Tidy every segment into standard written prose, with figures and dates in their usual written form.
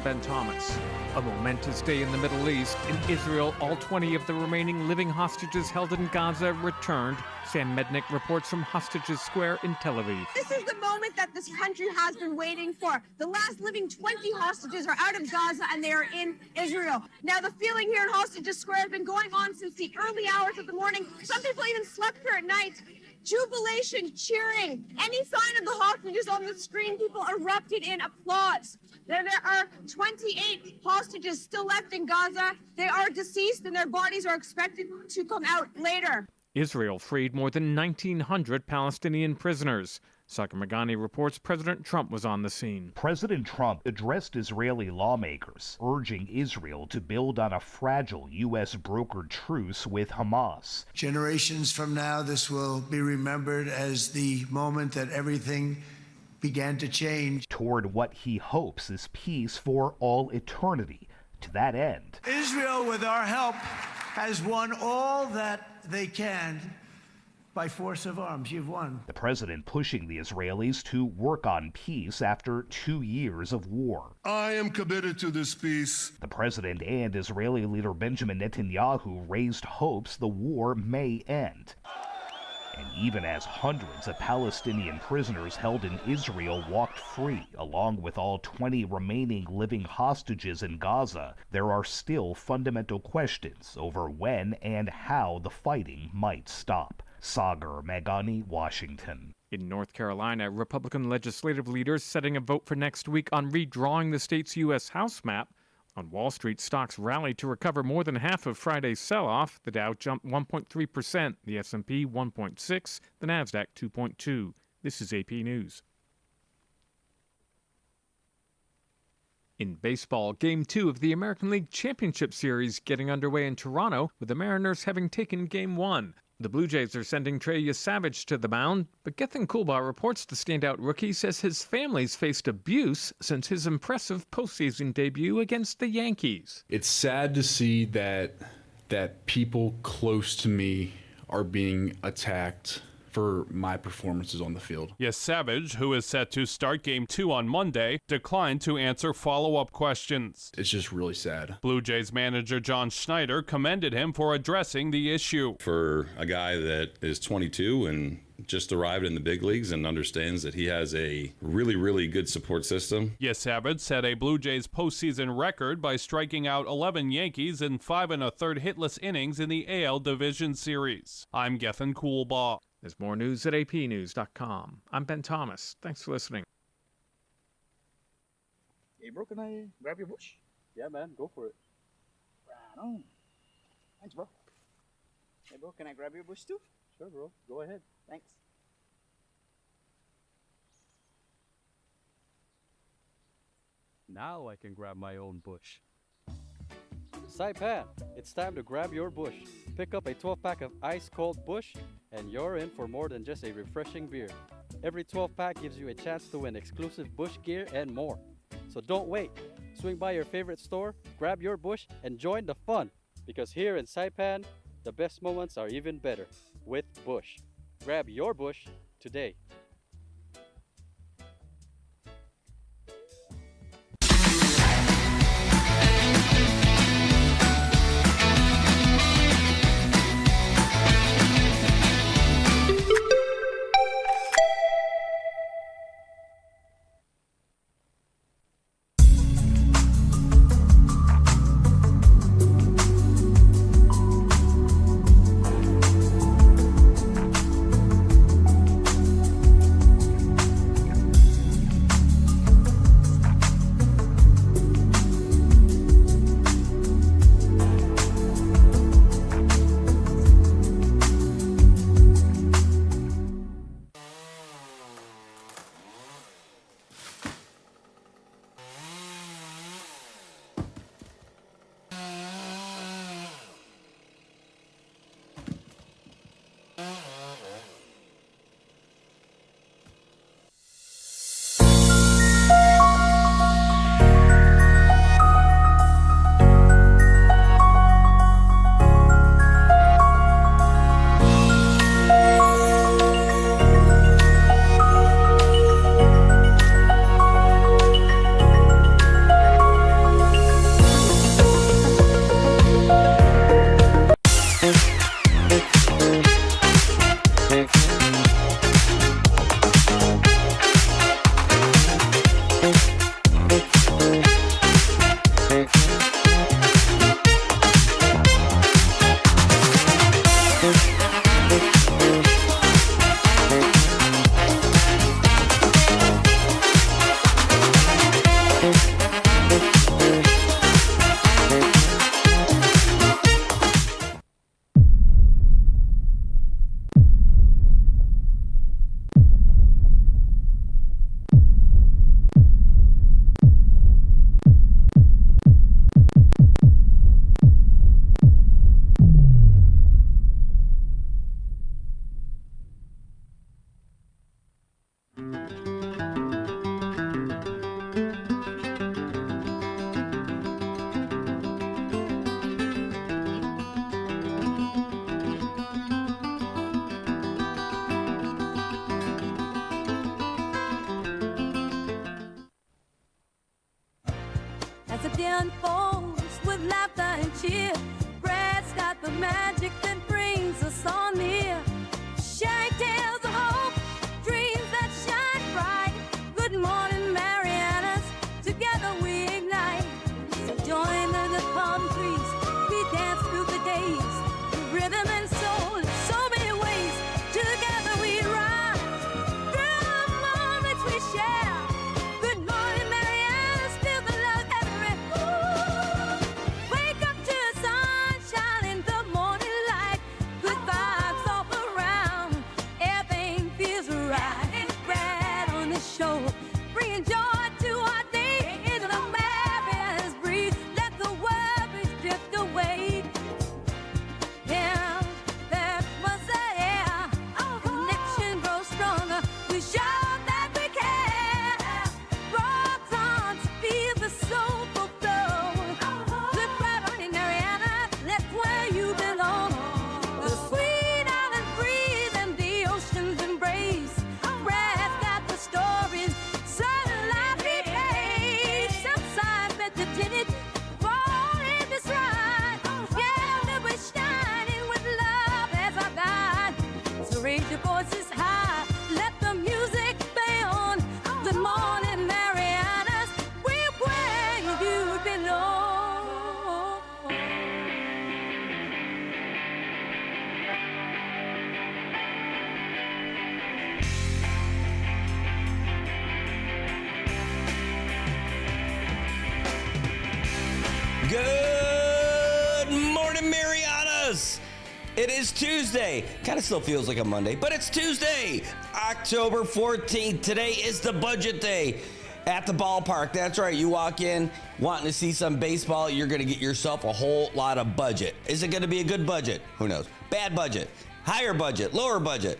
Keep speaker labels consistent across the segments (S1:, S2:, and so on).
S1: Ben Thomas. A momentous day in the Middle East. In Israel, all 20 of the remaining living hostages held in Gaza returned. Sam Mednick reports from Hostages Square in Tel Aviv.
S2: This is the moment that this country has been waiting for. The last living 20 hostages are out of Gaza and they are in Israel. Now, the feeling here in Hostages Square has been going on since the early hours of the morning. Some people even slept here at night. Jubilation, cheering. Any sign of the hostages on the screen, people erupted in applause. There are 28 hostages still left in Gaza. They are deceased and their bodies are expected to come out later.
S1: Israel freed more than 1,900 Palestinian prisoners. Sagar Magani reports President Trump was on the scene.
S3: President Trump addressed Israeli lawmakers, urging Israel to build on a fragile U.S. brokered truce with Hamas.
S4: Generations from now, this will be remembered as the moment that everything began to change
S3: toward what he hopes is peace for all eternity. To that end,
S4: Israel, with our help, has won all that they can by force of arms. You've won.
S3: The president pushing the Israelis to work on peace after 2 years of war.
S5: I am committed to this peace.
S3: The president and Israeli leader Benjamin Netanyahu raised hopes the war may end. And even as hundreds of Palestinian prisoners held in Israel walked free, along with all 20 remaining living hostages in Gaza, there are still fundamental questions over when and how the fighting might stop. Sagar Magani, Washington.
S1: In North Carolina, Republican legislative leaders setting a vote for next week on redrawing the state's U.S. House map. On Wall Street, stocks rallied to recover more than half of Friday's sell-off. The Dow jumped 1.3%, the S&P 1.6%, the Nasdaq 2.2%. This is AP News. In baseball, Game 2 of the American League Championship Series getting underway in Toronto, with the Mariners having taken Game 1. The Blue Jays are sending Trey Savage to the mound, but Gethin Coolbaugh reports the standout rookie says his family's faced abuse since his impressive postseason debut against the Yankees.
S6: It's sad to see that people close to me are being attacked for my performances on the field.
S7: Yes, Savage, who is set to start Game 2 on Monday, declined to answer follow-up questions.
S6: It's just really sad.
S7: Blue Jays manager John Schneider commended him for addressing the issue.
S8: For a guy that is 22 and just arrived in the big leagues and understands that he has a really, really good support system.
S7: Yes, Savage set a Blue Jays postseason record by striking out 11 Yankees in 5 1/3 hitless innings in the AL Division Series. I'm Gethin Coolbaugh.
S1: There's more news at apnews.com. I'm Ben Thomas. Thanks for listening.
S9: Hey, bro, can I grab your bush?
S10: Yeah, man, go for it.
S9: Right on. Thanks, bro. Hey, bro, can I grab your bush too?
S10: Sure, bro. Go ahead.
S9: Thanks.
S10: Now I can grab my own bush. Saipan, it's time to grab your bush. Pick up a 12-pack of ice-cold Bush, and you're in for more than just a refreshing beer. Every 12-pack gives you a chance to win exclusive Bush gear and more. So don't wait. Swing by your favorite store, grab your Bush, and join the fun. Because here in Saipan, the best moments are even better with Bush. Grab your Bush today.
S11: day unfolds with laughter and cheer. Brad's got the magic that brings us all near. Sharing tales of hope, dreams that shine bright. Good morning, Marianas, together we ignite. So join the palm trees, we dance through the days. With rhythm and soul, in so many ways. Together we rise, through the moments we share. Good morning, Marianas, feel the love everywhere. Wake up to the sunshine in the morning light. Good vibes all around, everything feels right. Brad on the show, bringing joy to our day. Into the Marianas breeze, let the worries drift away. Yeah, that was the air. Our connection grows stronger. We show that we care. Rock on, feel the soulful flow. Good pride on in Mariana, that's where you belong. The sweet island breeze and the ocean's embrace. Brad's got the stories, certain life behaves. Some signs meditated, fall in this ride. Yeah, we're shining with love as our guide. So raise your voices high, let the music play on. Good morning, Marianas, we're where you belong.
S12: Good morning, Marianas. It is Tuesday. Kind of still feels like a Monday, but it's Tuesday, October 14th. Today is the budget day at the ballpark. That's right. You walk in wanting to see some baseball, you're going to get yourself a whole lot of budget. Is it going to be a good budget? Who knows? Bad budget, higher budget, lower budget,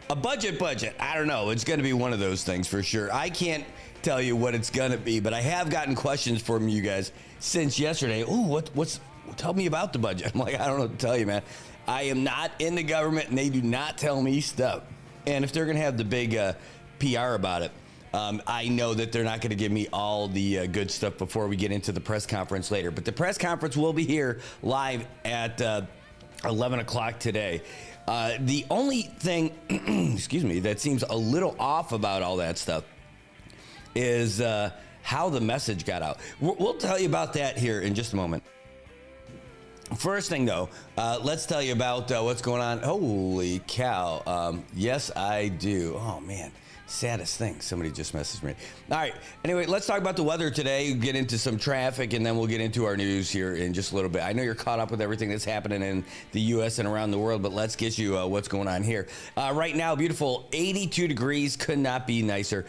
S12: a budget. I don't know. It's going to be one of those things for sure. I can't tell you what it's going to be, but I have gotten questions from you guys since yesterday. Ooh, tell me about the budget. I'm like, I don't know what to tell you, man. I am not in the government, and they do not tell me stuff. And if they're going to have the big PR about it, I know that they're not going to give me all the good stuff before we get into the press conference later. But the press conference will be here live at 11 o'clock today. The only thing, excuse me, that seems a little off about all that stuff is how the message got out. We'll tell you about that here in just a moment. First thing, though, let's tell you about what's going on. Holy cow. Yes, I do. Oh, man. Saddest thing. Somebody just messaged me. All right. Anyway, let's talk about the weather today, get into some traffic, and then we'll get into our news here in just a little bit. I know you're caught up with everything that's happening in the U.S. and around the world, but let's get you what's going on here. Right now, beautiful 82 degrees. Could not be nicer.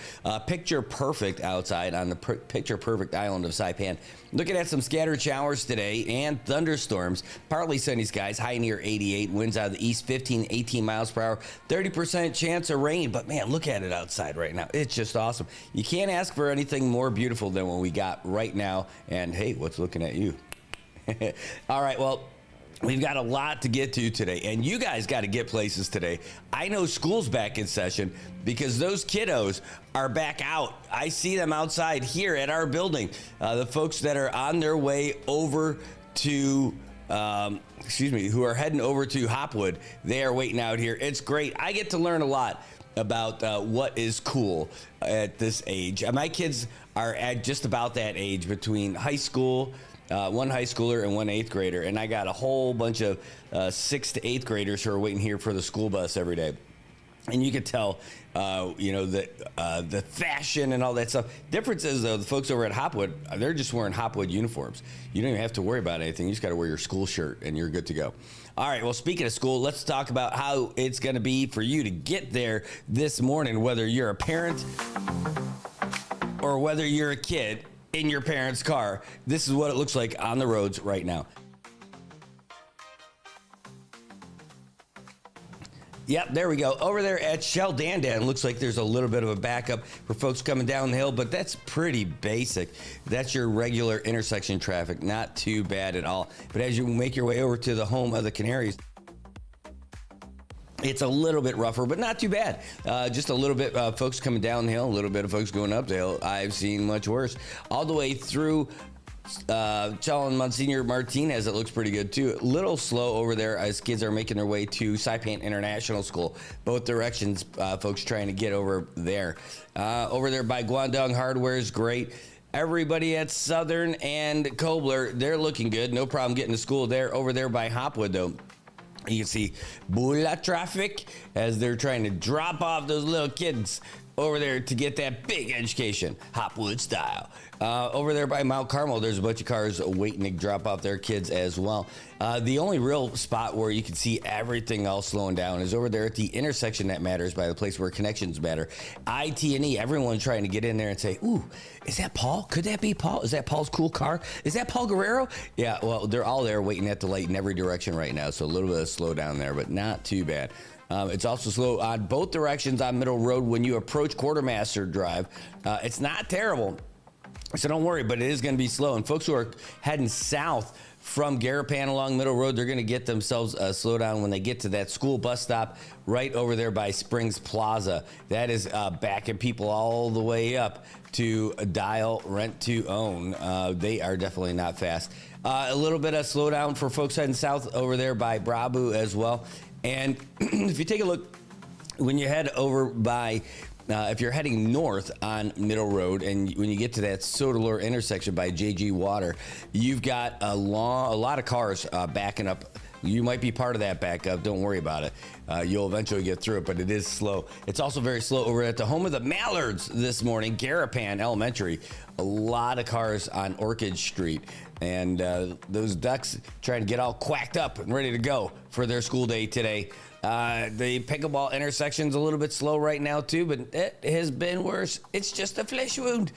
S12: Picture perfect outside on the picture perfect island of Saipan. Looking at some scattered showers today and thunderstorms. Partly sunny skies, high near 88. Winds out of the east, 15, 18 miles per hour. 30% chance of rain. But, man, look at it outside right now. It's just awesome. You can't ask for anything more beautiful than what we got right now. And, hey, what's looking at you? All right, well, we've got a lot to get to today, and you guys got to get places today. I know school's back in session because those kiddos are back out. I see them outside here at our building. The folks that are on their way over to, who are heading over to Hopwood, they are waiting out here. It's great. I get to learn a lot about what is cool at this age. My kids are at just about that age between high school, one high schooler and one 8th grader, and I got a whole bunch of 6th to 8th graders who are waiting here for the school bus every day. And you could tell, the fashion and all that stuff. Difference is, though, the folks over at Hopwood, they're just wearing Hopwood uniforms. You don't even have to worry about anything. You just got to wear your school shirt, and you're good to go. All right, well, speaking of school, let's talk about how it's going to be for you to get there this morning, whether you're a parent or whether you're a kid in your parents' car. This is what it looks like on the roads right now. Yep, there we go. Over there at Shell Dandan, looks like there's a little bit of a backup for folks coming down the hill, but that's pretty basic. That's your regular intersection traffic. Not too bad at all. But as you make your way over to the home of the Canaries, it's a little bit rougher, but not too bad. Just a little bit folks coming down the hill, a little bit of folks going up the hill. I've seen much worse. All the way through Telling Monsignor Martinez it looks pretty good too. A little slow over there as kids are making their way to Saipan International School. Both directions, folks trying to get over there. Over there by Guangdong Hardware is great. Everybody at Southern and Kobler, they're looking good. No problem getting to school there. Over there by Hopwood, though, you can see Bula traffic as they're trying to drop off those little kids over there to get that big education, Hopwood style. Over there by Mount Carmel, there's a bunch of cars waiting to drop off their kids as well. The only real spot where you can see everything else slowing down is over there at the intersection that matters, by the place where connections matter. IT&E, everyone's trying to get in there and say, ooh, is that Paul? Could that be Paul? Is that Paul's cool car? Is that Paul Guerrero? Yeah, well, they're all there waiting at the light in every direction right now, so a little bit of slowdown there, but not too bad. It's also slow on both directions on Middle Road when you approach Quartermaster Drive. It's not terrible, so don't worry, but it is going to be slow. And folks who are heading south from Garapan along Middle Road, they're going to get themselves a slowdown when they get to that school bus stop right over there by Springs Plaza. That is backing people all the way up to Dial Rent to Own. They are definitely not fast. A little bit of slowdown for folks heading south over there by Brabu as well. And if you take a look, when you head over by, if you're heading north on Middle Road, and when you get to that Sodalore intersection by JG Water, you've got a lot of cars backing up. You might be part of that backup. Don't worry about it. You'll eventually get through it, but it is slow. It's also very slow over at the home of the Mallards this morning, Garapan Elementary. A lot of cars on Orchid Street. And those ducks trying to get all quacked up and ready to go for their school day today. The pickleball intersection's a little bit slow right now too, but it has been worse. It's just a flesh wound.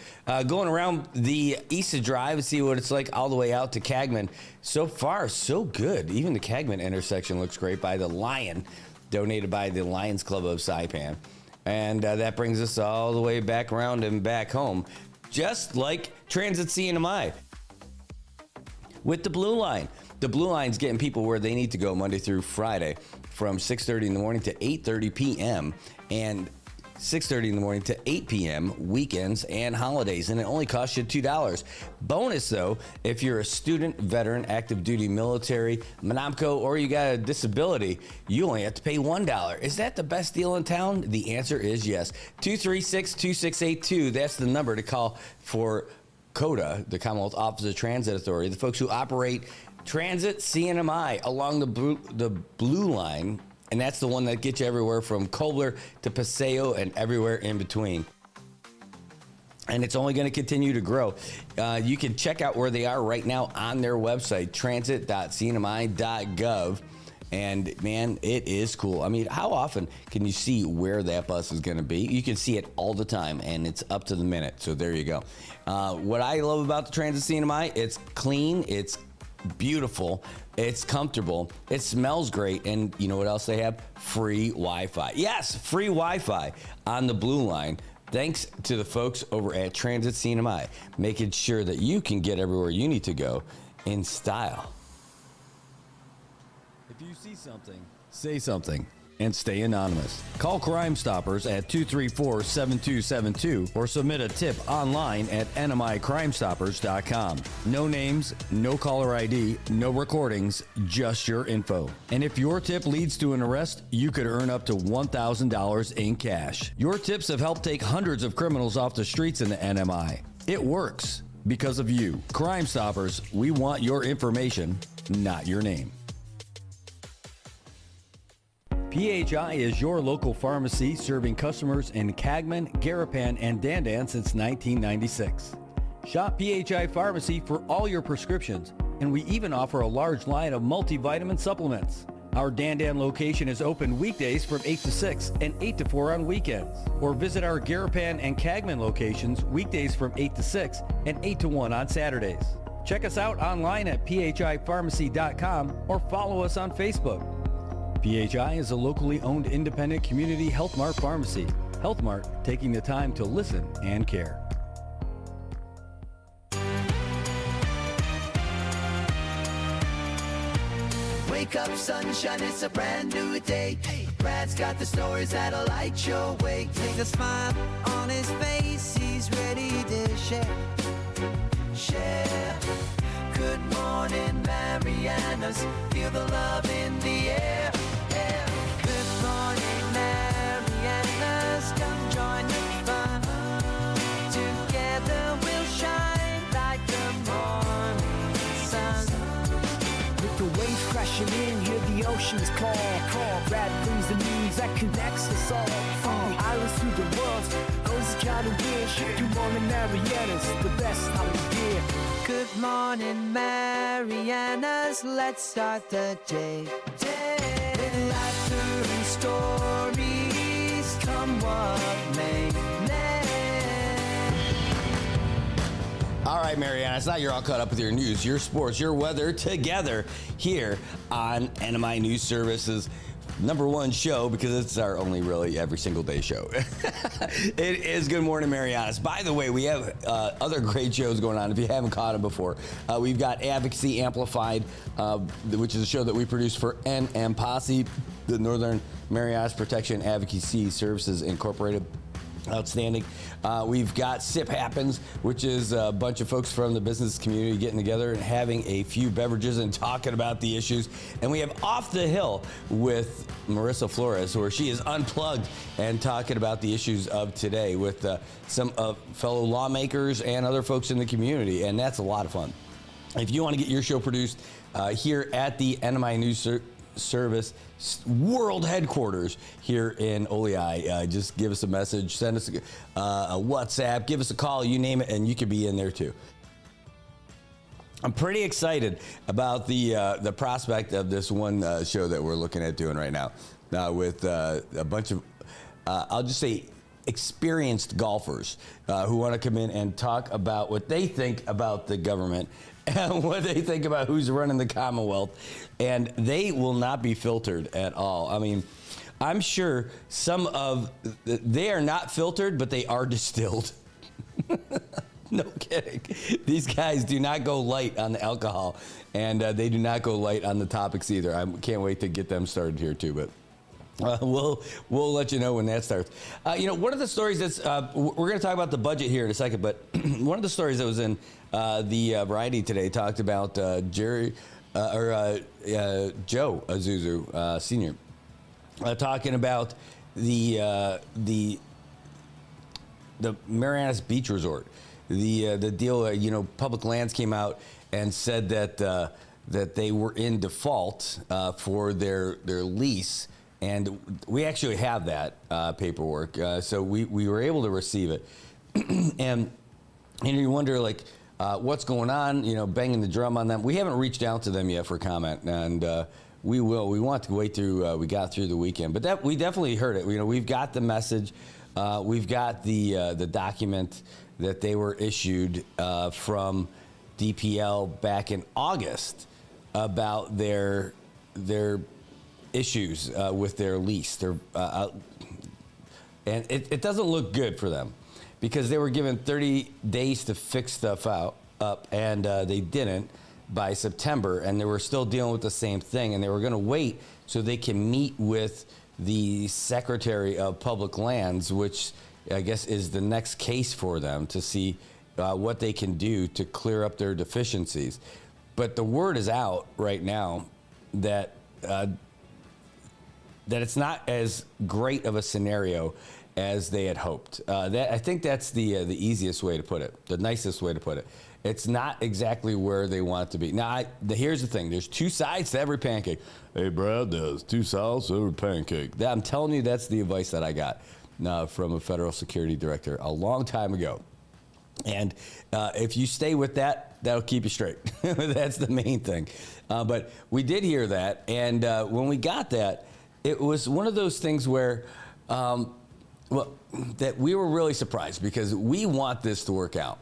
S12: Going around the East Drive, see what it's like all the way out to Cagman. So far, so good. Even the Cagman intersection looks great by the Lion, donated by the Lions Club of Saipan. And that brings us all the way back around and back home, just like Transit CNMI. With the Blue Line. The Blue Line's getting people where they need to go Monday through Friday from 6:30 in the morning to 8:30 p.m. and 6:30 in the morning to 8 p.m. weekends and holidays, and it only costs you $2. Bonus though, if you're a student, veteran, active duty military, Monopco, or you got a disability, you only have to pay $1. Is that the best deal in town? The answer is yes. 236-2682, that's the number to call for COTA, the Commonwealth Office of Transit Authority, the folks who operate Transit CNMI along the blue Line, and that's the one that gets you everywhere from Kobler to Paseo and everywhere in between. And it's only going to continue to grow. You can check out where they are right now on their website, transit.cnmi.gov. And man, it is cool. I mean, how often can you see where that bus is going to be? You can see it all the time, and it's up to the minute. So there you go. What I love about the Transit CNMI, it's clean, it's beautiful, it's comfortable, it smells great, and you know what else they have? Free Wi-Fi. Yes, free Wi-Fi on the Blue Line. Thanks to the folks over at Transit CNMI, making sure that you can get everywhere you need to go in style. If you see something, say something, and stay anonymous. Call Crime Stoppers at 234-7272 or submit a tip online at nmicrimestoppers.com. No names, no caller ID, no recordings, just your info. And if your tip leads to an arrest, you could earn up to $1,000 in cash. Your tips have helped take hundreds of criminals off the streets in the NMI. It works because of you. Crime Stoppers, we want your information, not your name. PHI is your local pharmacy serving customers in Cagman, Garapan, and Dandan since 1996. Shop PHI Pharmacy for all your prescriptions, and we even offer a large line of multivitamin supplements. Our Dandan location is open weekdays from 8 to 6 and 8 to 4 on weekends. Or visit our Garapan and Cagman locations weekdays from 8 to 6 and 8 to 1 on Saturdays. Check us out online at phipharmacy.com or follow us on Facebook. PHI is a locally owned independent community Health Mart pharmacy. Health Mart, taking the time to listen and care.
S13: Wake up, sunshine, it's a brand new day. Brad's got the stories that'll light your way. Take a smile on his face, he's ready to share. share. Good morning, Marianas. Feel the love in the air. Yeah. Good morning, Marianas. Come join the fun. Together we'll shine like the morning sun.
S14: With the waves crashing in, hear the oceans call. Rap brings the news that connects us all. From the islands to the world, those kind of wish. Good morning, Marianas, the best time of year.
S13: Good morning, Marianas. Let's start the day. With laughter and stories, come what may.
S12: All right, Marianas, now you're all caught up with your news, your sports, your weather together here on NMI News Service's #1 show, because it's our only really every single day show. It is Good Morning Marianas. By the way, we have other great shows going on if you haven't caught them before. We've got Advocacy Amplified, which is a show that we produce for NM Posse, the Northern Marianas Protection Advocacy Services Incorporated. Outstanding. We've got Sip Happens, which is a bunch of folks from the business community getting together and having a few beverages and talking about the issues. And we have Off the Hill with Marissa Flores, where she is unplugged and talking about the issues of today with some fellow lawmakers and other folks in the community. And that's a lot of fun. If you want to get your show produced here at the NMI News Service world headquarters here in Oleai, just give us a message, send us a WhatsApp, give us a call, you name it, and you could be in there too. I'm pretty excited about the prospect of this one show that we're looking at doing right now with a bunch of, I'll just say, experienced golfers who want to come in and talk about what they think about the government and what they think about who's running the Commonwealth, and they will not be filtered at all. I mean, I'm sure they are not filtered, but they are distilled. No kidding. These guys do not go light on the alcohol, and they do not go light on the topics either. I can't wait to get them started here too, but we'll let you know when that starts. One of the stories that's we're going to talk about the budget here in a second, but one of the stories that was in the Variety today talked about Joe Azuzu Sr. Talking about the Marianas Beach Resort, the deal. Public Lands came out and said that they were in default for their lease. And we actually have that paperwork, so we were able to receive it. And you wonder, what's going on, banging the drum on them. We haven't reached out to them yet for comment, and we will. We want to wait through, we got through the weekend. But we definitely heard it. We've got the message. We've got the document that they were issued from DPL back in August about their issues with their lease. And it doesn't look good for them because they were given 30 days to fix stuff up, and they didn't by September, and they were still dealing with the same thing, and they were going to wait so they can meet with the Secretary of Public Lands, which I guess is the next case for them to see what they can do to clear up their deficiencies. But the word is out right now that it's not as great of a scenario as they had hoped. I think that's the easiest way to put it, the nicest way to put it. It's not exactly where they want it to be. Now, here's the thing. There's two sides to every pancake. Hey, Brad, there's two sides to every pancake. I'm telling you, that's the advice that I got from a federal security director a long time ago. And if you stay with that, that'll keep you straight. That's the main thing. But we did hear that, and when we got that, it was one of those things where, that we were really surprised because we want this to work out,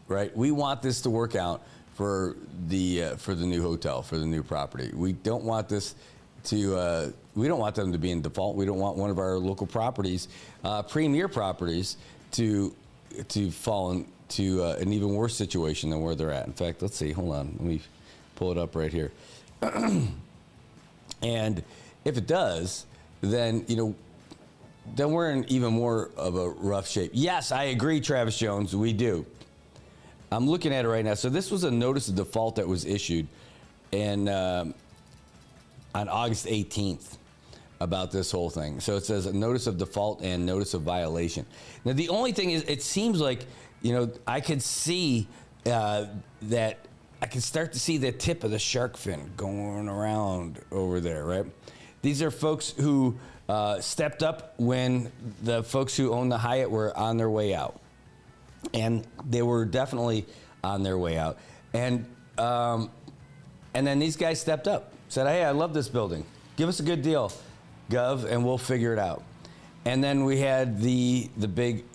S12: right? We want this to work out for the new hotel, for the new property. We don't want this to. We don't want them to be in default. We don't want one of our local properties, premier properties, to fall into an even worse situation than where they're at. In fact, let's see. Hold on. Let me pull it up right here. And if it does, then we're in even more of a rough shape. Yes, I agree, Travis Jones, we do. I'm looking at it right now. So this was a notice of default that was issued on August 18th about this whole thing. So it says a notice of default and notice of violation. Now, the only thing is, it seems like, I could see that I can start to see the tip of the shark fin going around over there, right? These are folks who stepped up when the folks who own the Hyatt were on their way out. And they were definitely on their way out. And then these guys stepped up, said, hey, I love this building. Give us a good deal, Gov, and we'll figure it out. And then we had the big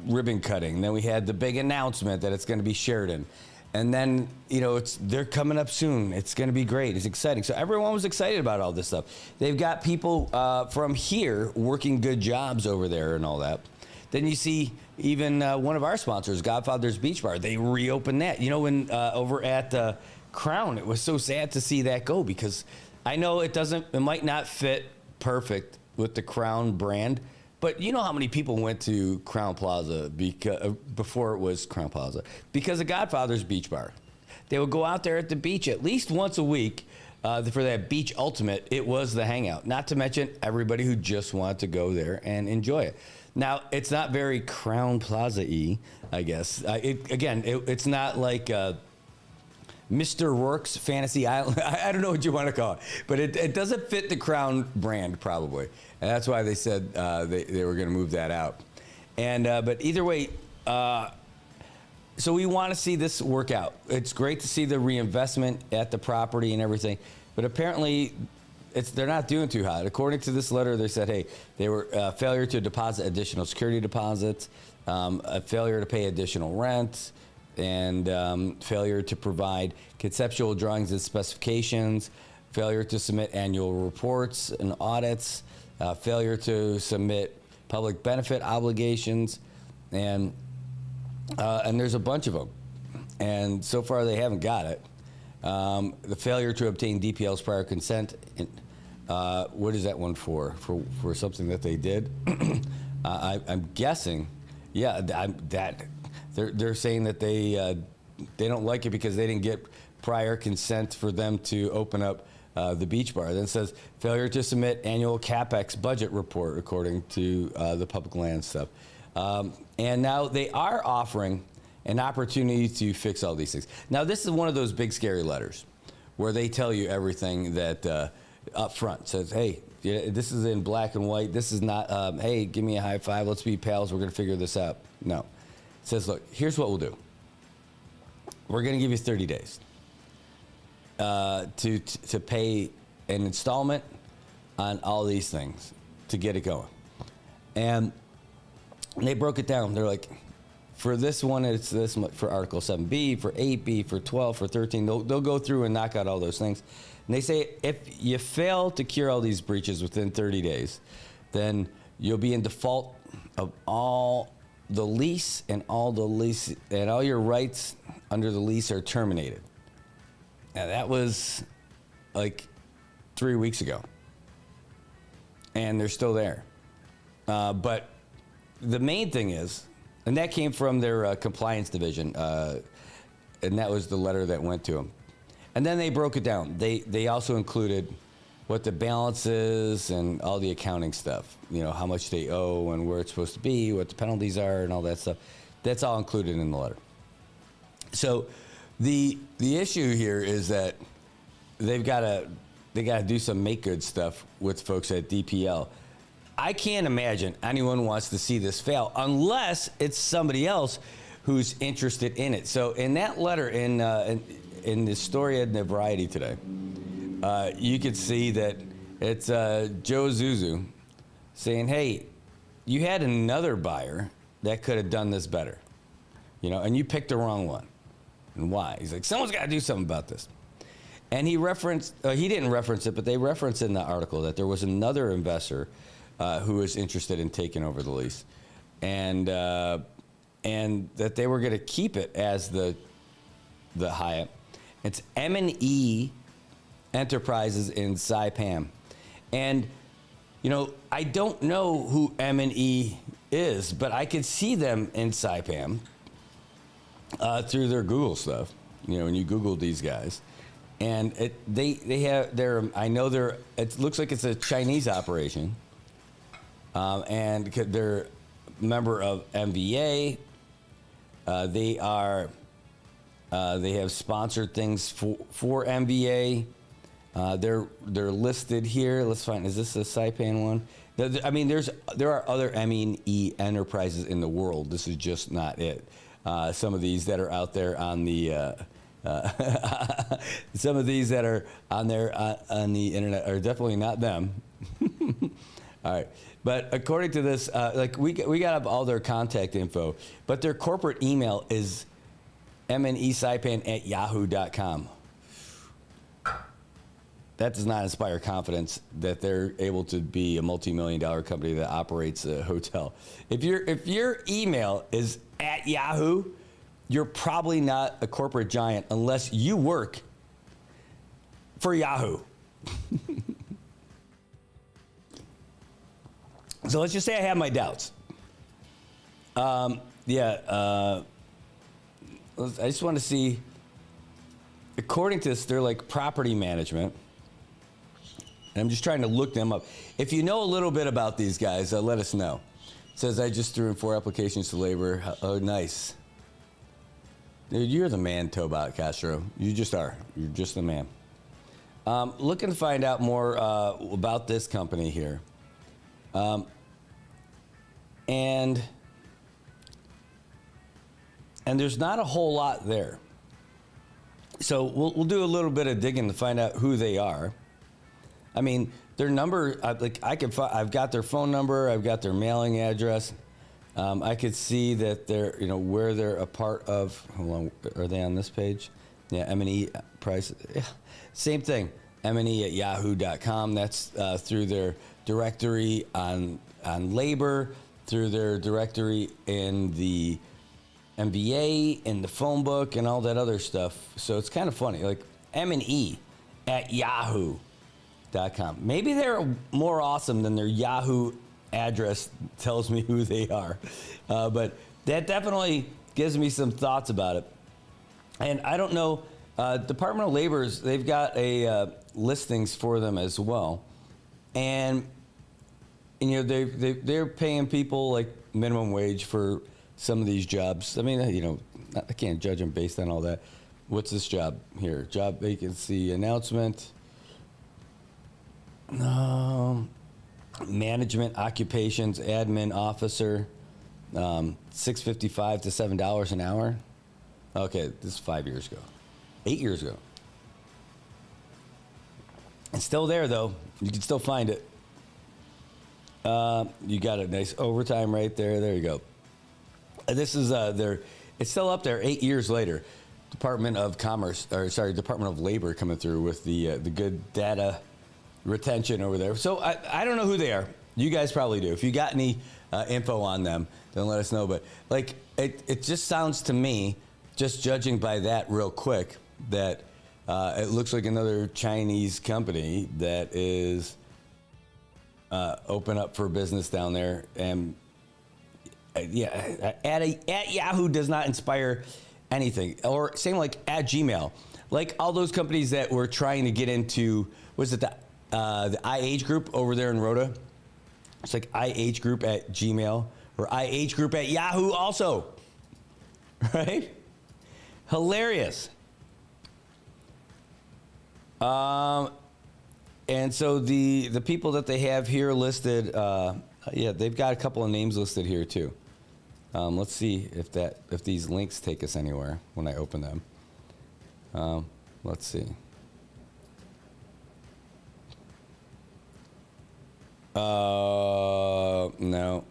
S12: ribbon cutting. Then we had the big announcement that it's going to be Sheridan. And then, they're coming up soon. It's going to be great. It's exciting. So everyone was excited about all this stuff. They've got people from here working good jobs over there and all that. Then you see even one of our sponsors, Godfather's Beach Bar. They reopened that. When over at Crown, it was so sad to see that go, because I know it might not fit perfect with the Crown brand, but you know how many people went to Crown Plaza before it was Crown Plaza because of Godfather's Beach Bar. They would go out there at the beach at least once a week for that beach ultimate. It was the hangout, not to mention everybody who just wanted to go there and enjoy it. Now, it's not very Crown Plaza-y, I guess. It's not like Mr. Rourke's Fantasy Island. I don't know what you want to call it, but it doesn't fit the Crown brand, probably. And that's why they said they were going to move that out. But either way, so we want to see this work out. It's great to see the reinvestment at the property and everything, but apparently they're not doing too hot. According to this letter, they said, hey, they were failure to deposit additional security deposits, a failure to pay additional rent, and failure to provide conceptual drawings and specifications, failure to submit annual reports and audits, failure to submit public benefit obligations, and there's a bunch of them. And so far, they haven't got it. The failure to obtain DPL's prior consent. What is that one for? For something that they did? I'm guessing, they're saying that they don't like it because they didn't get prior consent for them to open up the beach bar. Then it says failure to submit annual CapEx budget report according to the public land stuff. And now they are offering an opportunity to fix all these things. Now, this is one of those big scary letters where they tell you everything that up front says, hey, this is in black and white. This is not, hey, give me a high five. Let's be pals. We're going to figure this out. No. It says, look, here's what we'll do. We're going to give you 30 days to pay an installment on all these things to get it going. And they broke it down. They're like, for this one, it's this much for Article 7B, for 8B, for 12, for 13. They'll go through and knock out all those things. And they say if you fail to cure all these breaches within 30 days, then you'll be in default of all the lease, and all your rights under the lease are terminated. Now, that was like 3 weeks ago. And they're still there. But the main thing is, and that came from their compliance division, and that was the letter that went to them. And then they broke it down. They also included what the balance is and all the accounting stuff. You know, how much they owe and where it's supposed to be, what the penalties are, and all that stuff. That's all included in the letter. So the issue here is that they got to do some make good stuff with folks at DPL. I can't imagine anyone wants to see this fail unless it's somebody else who's interested in it. So in that letter, in the story in the Variety today, you could see that it's Joe Zuzu saying, hey, you had another buyer that could have done this better, and you picked the wrong one. And why? He's like, someone's got to do something about this. And he didn't reference it, but they referenced in the article that there was another investor who was interested in taking over the lease, and that they were going to keep it as the Hyatt. It's M&E Enterprises in Saipan, and I don't know who M&E is, but I could see them in Saipan through their Google stuff. You know, when you Google these guys, and they have it looks like it's a Chinese operation, and they're a member of MVA. They have sponsored things for MVA. They're listed here. Let's find. Is this a Saipan one? I mean, there are other M&E enterprises in the world. This is just not it. Some of these that are out there on the some of these that are on there on the internet are definitely not them. All right, but according to this, like we got up all their contact info, but their corporate email is mnesaipan@yahoo.com. That does not inspire confidence that they're able to be a multi-million-dollar company that operates a hotel. If your email is at Yahoo, you're probably not a corporate giant unless you work for Yahoo. So let's just say I have my doubts. I just want to see. According to this, they're like property management. And I'm just trying to look them up. If you know a little bit about these guys, let us know. It says I just threw in 4 applications to labor. Oh, nice. Dude, you're the man, Tobot Castro. You just are. You're just the man. Looking to find out more about this company here. And there's not a whole lot there. So we'll do a little bit of digging to find out who they are. I mean, their number, I've got their phone number, I've got their mailing address. I could see that they're, where they're a part of. Hold on, are they on this page? Yeah, M&E price. Yeah, same thing. M&E@yahoo.com. That's through their directory on labor, through their directory in the MBA, in the phone book, and all that other stuff. So it's kind of funny, like M&E@yahoo.com. Maybe they're more awesome than their Yahoo address tells me who they are. But that definitely gives me some thoughts about it. And I don't know, Department of Labor's, they've got a listings for them as well. And they're paying people like minimum wage for some of these jobs. I mean, I can't judge them based on all that. What's this job here? Job vacancy announcement. Management occupations, admin officer, $6.55 to $7 an hour. Okay, this is 5 years ago, 8 years ago. It's still there though. You can still find it. You got a nice overtime right there. There you go. This is it's still up there 8 years later. Department of Labor coming through with the good data retention over there. So I don't know who they are. You guys probably do. If you got any info on them, then let us know. But like it just sounds to me, just judging by that real quick, that it looks like another Chinese company that is open up for business down there. And at Yahoo does not inspire anything. Or same like at Gmail. Like all those companies that were trying to get into, was it the IH group over there in Rhoda? It's like IH group at Gmail or IH group at Yahoo also. Right? Hilarious. And so the people that they have here listed, they've got a couple of names listed here too. Let's see if these links take us anywhere when I open them. Let's see. No,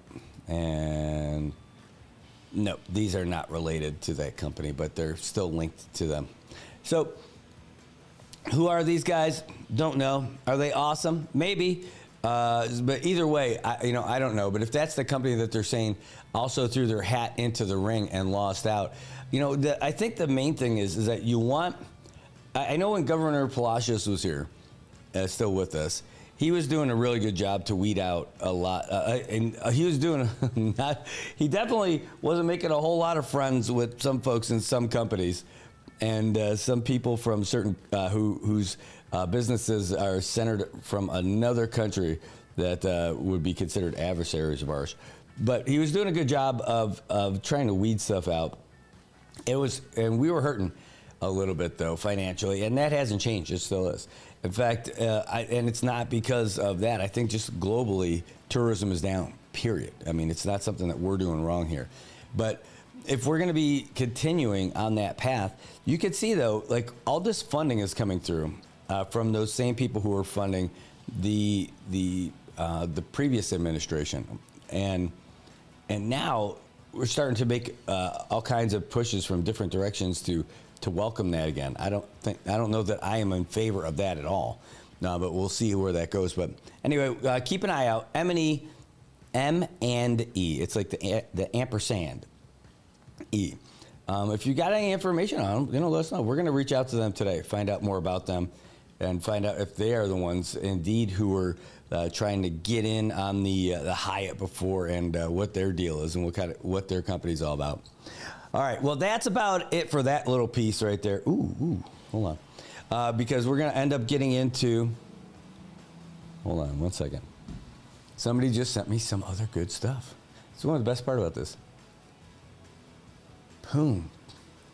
S12: and no, these are not related to that company, but they're still linked to them. So, who are these guys? Don't know. Are they awesome? Maybe. But either way, I don't know. But if that's the company that they're saying also threw their hat into the ring and lost out, I think the main thing is that you want. I know when Governor Palacios was here, still with us, he was doing a really good job to weed out a lot. And he was doing he definitely wasn't making a whole lot of friends with some folks in some companies, and some people from certain whose businesses are centered from another country that would be considered adversaries of ours. But he was doing a good job of trying to weed stuff out. And we were hurting a little bit though financially, and that hasn't changed. It still is. In fact, and it's not because of that. I think just globally, tourism is down. Period. I mean, it's not something that we're doing wrong here. But if we're going to be continuing on that path, you could see though, like all this funding is coming through from those same people who were funding the previous administration, and now we're starting to make all kinds of pushes from different directions to welcome that again. I don't know that I am in favor of that at all. No, but we'll see where that goes. But anyway, keep an eye out. M&E. It's like the ampersand E. If you got any information on them, let us know. We're going to reach out to them today, find out more about them, and find out if they are the ones indeed who were trying to get in on the Hyatt before, and what their deal is, and what their company's all about. All right, well, that's about it for that little piece right there. Ooh, hold on. Because we're going to end up getting into... Hold on 1 second. Somebody just sent me some other good stuff. It's one of the best part about this. Boom.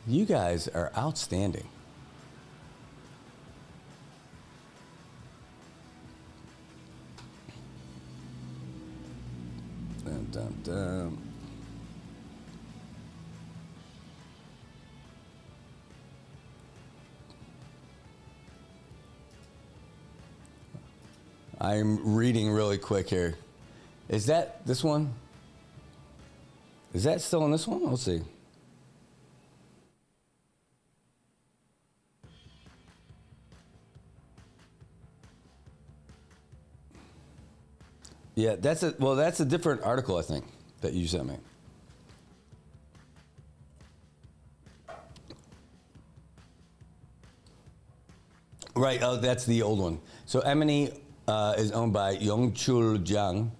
S12: You guys are outstanding. Dun, dun, dun. I'm reading really quick here. Is that this one? Is that still in this one? Let's see. Yeah, that's a different article, I think, that you sent me. Right, oh, that's the old one. So M&E is owned by Yongchul Jiang.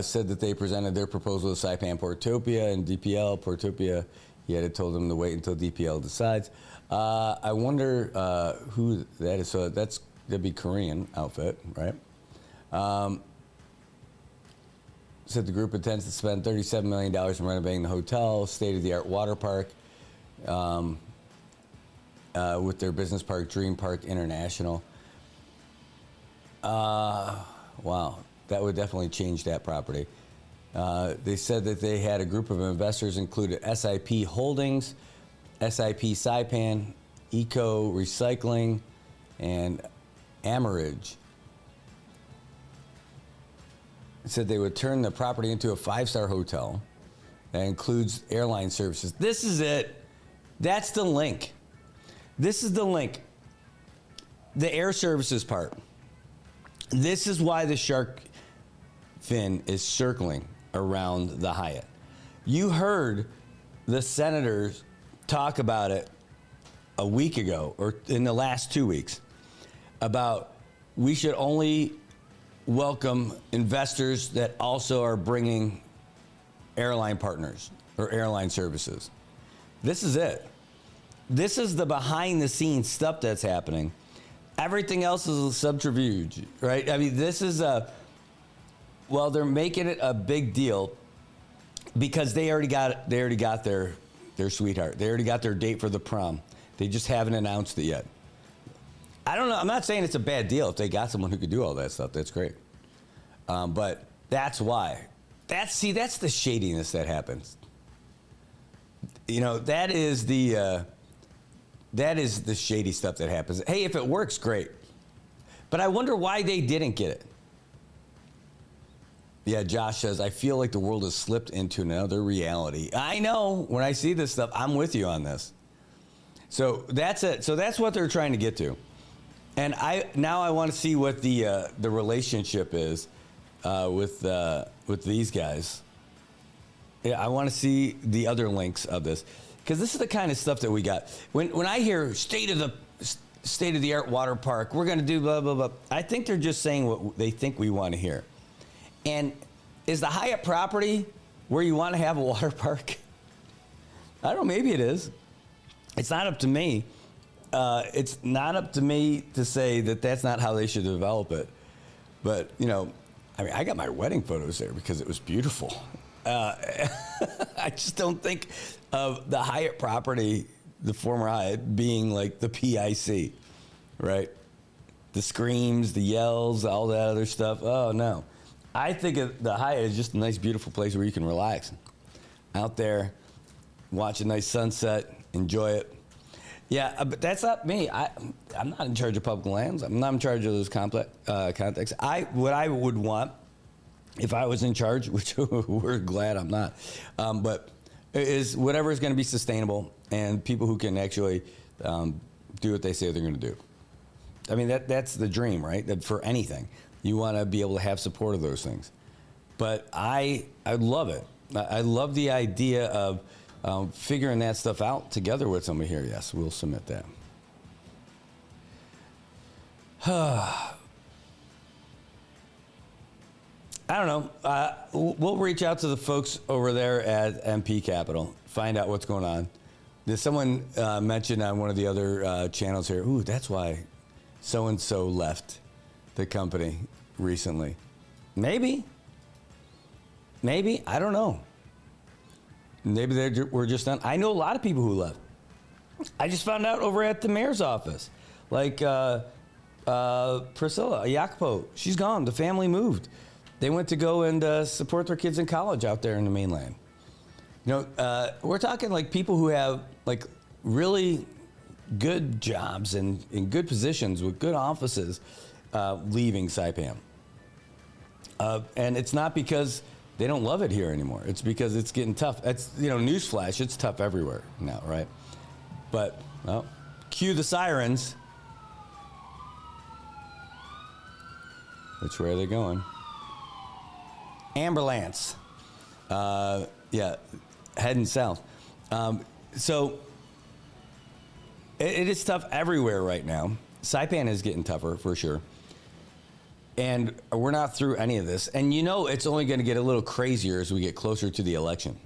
S12: Said that they presented their proposal to Saipan Portopia and DPL. Portopia, he had told them to wait until DPL decides. I wonder who that is. So that'd be Korean outfit, right? Said the group intends to spend $37 million in renovating the hotel, state-of-the-art water park, with their business park, Dream Park International. Wow, that would definitely change that property. They said that they had a group of investors included SIP Holdings, SIP Saipan, Eco Recycling, and Amerige. Said they would turn the property into a 5-star hotel that includes airline services. This is it. That's the link. This is the link. The air services part. This is why the shark fin is circling around the Hyatt. You heard the senators talk about it a week ago, or in the last 2 weeks, about we should only welcome investors that also are bringing airline partners or airline services. This is it. This is the behind the scenes stuff that's happening. Everything else is a subterfuge, right? I mean, this is they're making it a big deal because they already got their sweetheart. They already got their date for the prom. They just haven't announced it yet. I don't know. I'm not saying it's a bad deal if they got someone who could do all that stuff. That's great. But that's why. That's the shadiness that happens. That is the shady stuff that happens. Hey, if it works, great. But I wonder why they didn't get it. Yeah, Josh says, I feel like the world has slipped into another reality. I know. When I see this stuff, I'm with you on this. So that's it. So that's what they're trying to get to. And I want to see what the relationship is with these guys. Yeah, I want to see the other links of this, because this is the kind of stuff that we got. When I hear state of state-of-the-art water park. We're going to do blah, blah, blah. I think they're just saying what they think we want to hear. And is the Hyatt property where you want to have a water park? I don't know, maybe it is. It's not up to me. It's not up to me to say that that's not how they should develop it. But, you know, I mean, I got my wedding photos there because it was beautiful. I just don't think of the Hyatt property, the former Hyatt, being like the PIC, right? The screams, the yells, all that other stuff. Oh, no. I think of the Hyatt as just a nice, beautiful place where you can relax. Out there, watch a nice sunset, enjoy it. Yeah, but that's not me. I'm not in charge of public lands. I'm not in charge of those contexts. What I would want, if I was in charge, which we're glad I'm not, but is whatever is going to be sustainable and people who can actually do what they say they're going to do. I mean, that's the dream, right? That for anything, you want to be able to have support of those things. But I love it. I love the idea of figuring that stuff out together with somebody here. Yes, we'll submit that. I don't know. We'll reach out to the folks over there at MP Capital, find out what's going on. There's someone mentioned on one of the other channels here, ooh, that's why so-and-so left the company recently. Maybe. I don't know. Maybe they were just done. I know a lot of people who left. I just found out over at the mayor's office. Like Priscilla Jacopo, she's gone. The family moved. They went to go and support their kids in college out there in the mainland. You know, we're talking like people who have like really good jobs and in good positions with good offices leaving Saipan. And it's not because they don't love it here anymore. It's because it's getting tough. It's, you know, newsflash, it's tough everywhere now, right? But, well, cue the sirens. Which way are they going? Ambulance. Yeah, heading south. So it is tough everywhere right now. Saipan is getting tougher for sure. And we're not through any of this. And you know it's only going to get a little crazier as we get closer to the election.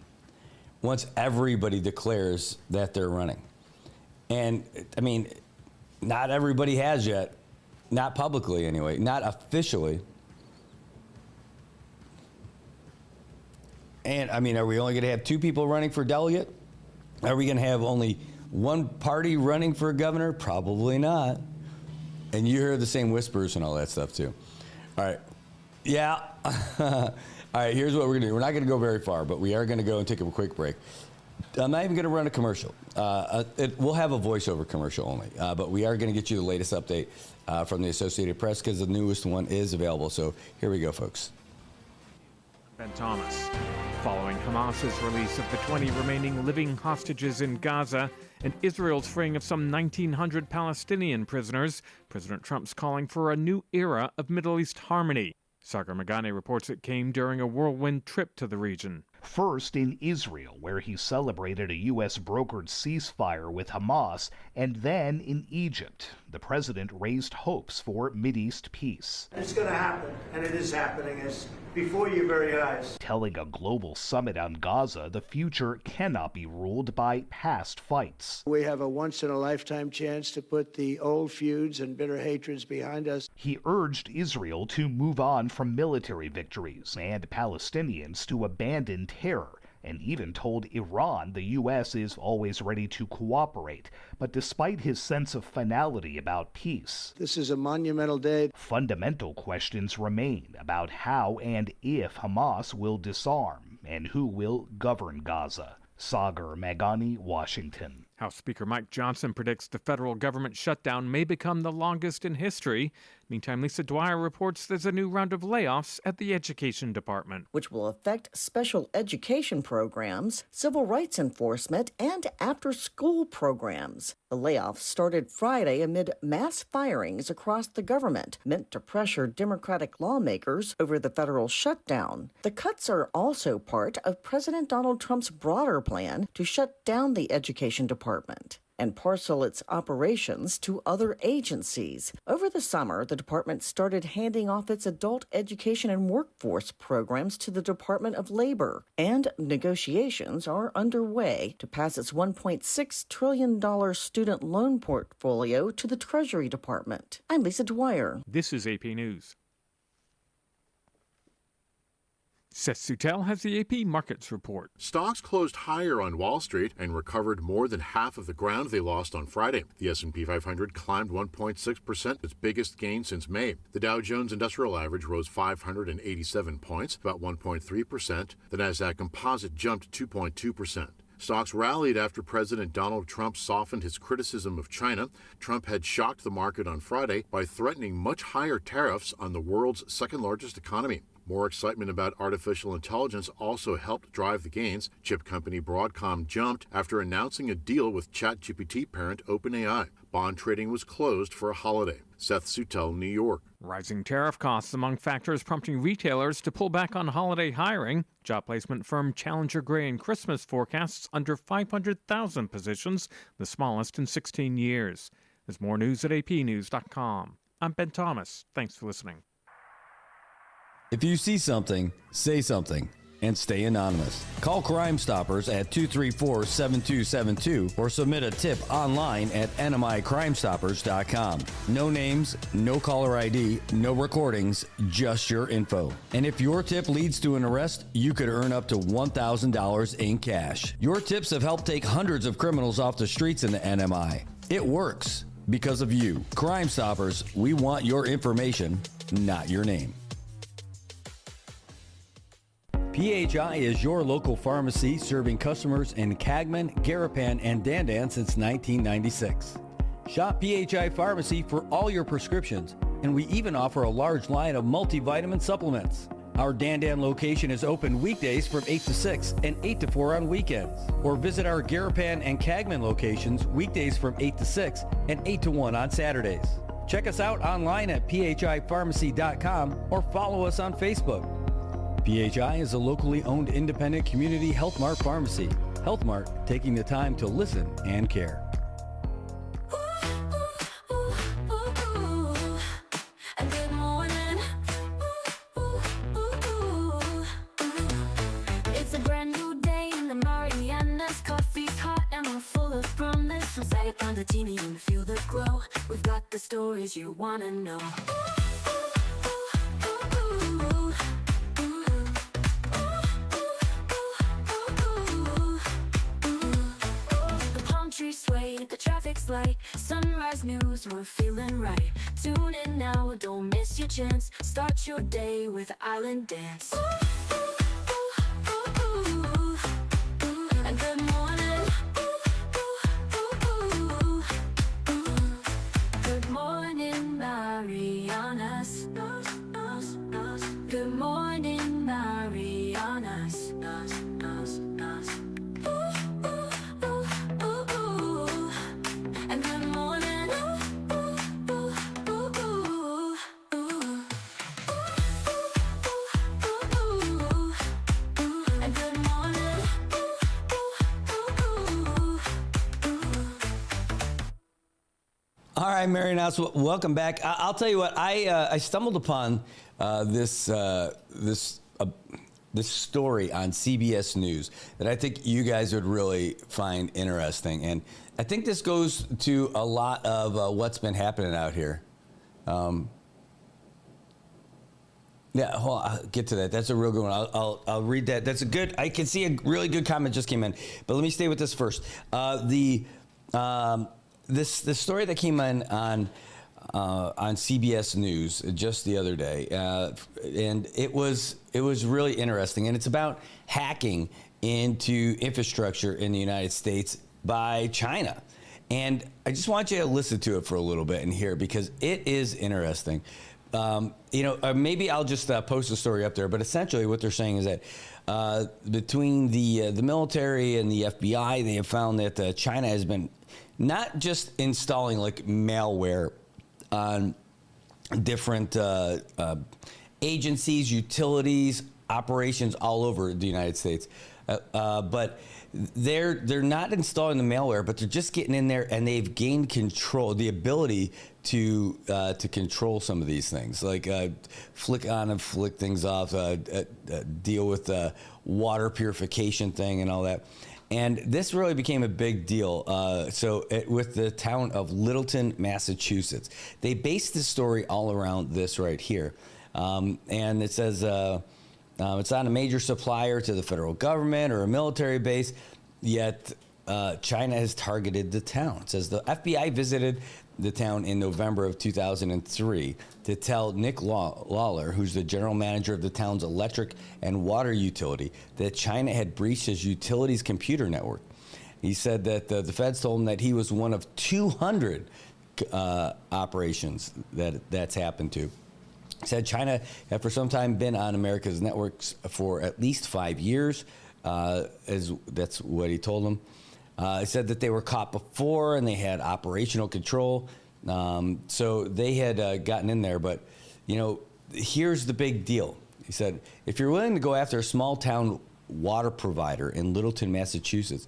S12: Once everybody declares that they're running. And, I mean, not everybody has yet. Not publicly, anyway. Not officially. And, I mean, are we only going to have 2 people running for delegate? Are we going to have only one party running for governor? Probably not. And you hear the same whispers and all that stuff, too. All right. Yeah. All right, here's what we're going to do. We're not going to go very far, but we are going to go and take a quick break. I'm not even going to run a commercial. We'll have a voiceover commercial only, but we are going to get you the latest update from the Associated Press because the newest one is available. So here we go, folks.
S1: Ben Thomas. Following Hamas's release of the 20 remaining living hostages in Gaza and Israel's freeing of some 1,900 Palestinian prisoners, President Trump's calling for a new era of Middle East harmony. Sagar Magane reports it came during a whirlwind trip to the region.
S3: First in Israel, where he celebrated a U.S.-brokered ceasefire with Hamas, and then in Egypt. The president raised hopes for Mideast peace.
S4: It's going to happen, and it is happening. It's before your very eyes.
S3: Telling a global summit on Gaza the future cannot be ruled by past fights.
S4: We have a once-in-a-lifetime chance to put the old feuds and bitter hatreds behind us.
S3: He urged Israel to move on from military victories and Palestinians to abandon terror, and even told Iran the U.S. is always ready to cooperate. But despite his sense of finality about peace,
S4: this is a monumental day.
S3: Fundamental questions remain about how and if Hamas will disarm and who will govern Gaza. Sagar Magani, Washington.
S1: House Speaker Mike Johnson predicts the federal government shutdown may become the longest in history. Meantime, Lisa Dwyer reports there's a new round of layoffs at the Education Department,
S15: which will affect special education programs, civil rights enforcement, and after-school programs. The layoffs started Friday amid mass firings across the government, meant to pressure Democratic lawmakers over the federal shutdown. The cuts are also part of President Donald Trump's broader plan to shut down the Education Department. and parcel its operations to other agencies. Over the summer, the department started handing off its adult education and workforce programs to the Department of Labor, and negotiations are underway to pass its $1.6 trillion student loan portfolio to the Treasury Department. I'm Lisa Dwyer.
S1: This is AP News. Seth Sutel has the AP Markets Report.
S16: Stocks closed higher on Wall Street and recovered more than half of the ground they lost on Friday. The S&P 500 climbed 1.6%, its biggest gain since May. The Dow Jones Industrial Average rose 587 points, about 1.3%. The Nasdaq Composite jumped 2.2%. Stocks rallied after President Donald Trump softened his criticism of China. Trump had shocked the market on Friday by threatening much higher tariffs on the world's second-largest economy. More excitement about artificial intelligence also helped drive the gains. Chip company Broadcom jumped after announcing a deal with ChatGPT parent OpenAI. Bond trading was closed for a holiday. Seth Sutel, New York.
S1: Rising tariff costs among factors prompting retailers to pull back on holiday hiring. Job placement firm Challenger Gray & Christmas forecasts under 500,000 positions, the smallest in 16 years. There's more news at apnews.com. I'm Ben Thomas. Thanks for listening.
S12: If you see something, say something, and stay anonymous. Call Crime Stoppers at 234-7272 or submit a tip online at nmicrimestoppers.com. No names, no caller ID, no recordings, just your info. And if your tip leads to an arrest, you could earn up to $1,000 in cash. Your tips have helped take hundreds of criminals off the streets in the NMI. It works because of you. Crime Stoppers, we want your information, not your name. PHI is your local pharmacy serving customers in Cagman, Garapan, and Dandan since 1996. Shop PHI Pharmacy for all your prescriptions, and we even offer a large line of multivitamin supplements. Our Dandan location is open weekdays from 8 to 6 and 8 to 4 on weekends. Or visit our Garapan and Cagman locations weekdays from 8 to 6 and 8 to 1 on Saturdays. Check us out online at phipharmacy.com or follow us on Facebook. PHI is a locally owned independent community Health Mart pharmacy. Health Mart, taking the time to listen and care.
S11: It's a brand new day in the Marianas. Coffee's hot and we're full of promise. So say it on the teeny and feel the glow. We've got the stories you wanna know. Sway, the traffic's light, sunrise news, we're feeling right. Tune in now, don't miss your chance. Start your day with Island Dance. And good morning. Good morning, Marianas. Good morning, Marianas.
S12: All right, Marianas, welcome back. I'll tell you what, I stumbled upon this story on CBS News that I think you guys would really find interesting. And I think this goes to a lot of what's been happening out here. Yeah, hold on, I'll get to that. That's a real good one. I'll read that. That's a good, I can see a really good comment just came in. But let me stay with this first. This story that came in on CBS News just the other day, and it was really interesting, and it's about hacking into infrastructure in the United States by China. And I just want you to listen to it for a little bit and hear, because it is interesting. Maybe I'll just post the story up there, but essentially what they're saying is that between the military and the FBI, they have found that China has been not just installing like malware on different agencies, utilities, operations all over the United States, but they're not installing the malware, but they're just getting in there, and they've gained control, the ability to control some of these things, like flick on and flick things off, deal with the water purification thing and all that. And this really became a big deal. With the town of Littleton, Massachusetts, they based the story all around this right here. And it says it's not a major supplier to the federal government or a military base, yet China has targeted the town. It says the FBI visited the town in November of 2003 to tell Nick Lawler, who's the general manager of the town's electric and water utility, that China had breached his utility's computer network. He said that the feds told him that he was one of 200 operations that's happened to. He said China had for some time been on America's networks for at least 5 years. That's what he told them. He said that they were caught before and they had operational control. So they had gotten in there. But, here's the big deal. He said, if you're willing to go after a small town water provider in Littleton, Massachusetts,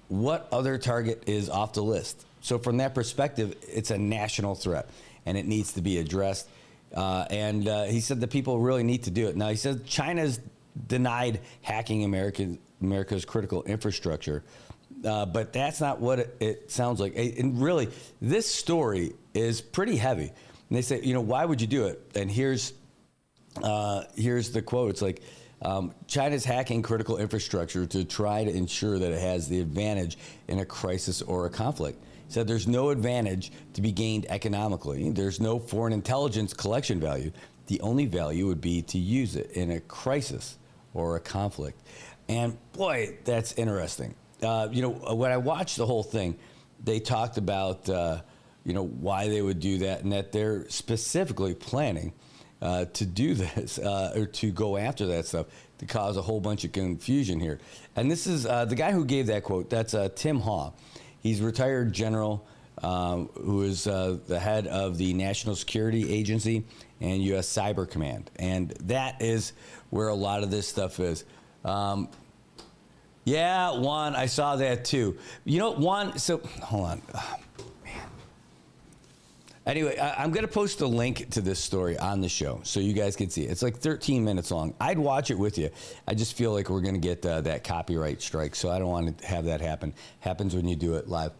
S12: what other target is off the list? So from that perspective, it's a national threat and it needs to be addressed. And he said that people really need to do it. Now, he said China's denied hacking America's critical infrastructure. But that's not what it sounds like. And really, this story is pretty heavy. And they say, why would you do it? And here's the quote. It's like, China's hacking critical infrastructure to try to ensure that it has the advantage in a crisis or a conflict. He said there's no advantage to be gained economically. There's no foreign intelligence collection value. The only value would be to use it in a crisis or a conflict. And boy, that's interesting. When I watched the whole thing, they talked about, why they would do that and that they're specifically planning to do this or to go after that stuff to cause a whole bunch of confusion here. And this is the guy who gave that quote. That's Tim Haw. He's a retired general who is the head of the National Security Agency and U.S. Cyber Command. And that is where a lot of this stuff is. Yeah, Juan, I saw that too. Juan, so hold on. Oh, man. Anyway, I'm going to post a link to this story on the show so you guys can see it. It's like 13 minutes long. I'd watch it with you. I just feel like we're going to get that copyright strike, so I don't want to have that happen. Happens when you do it live.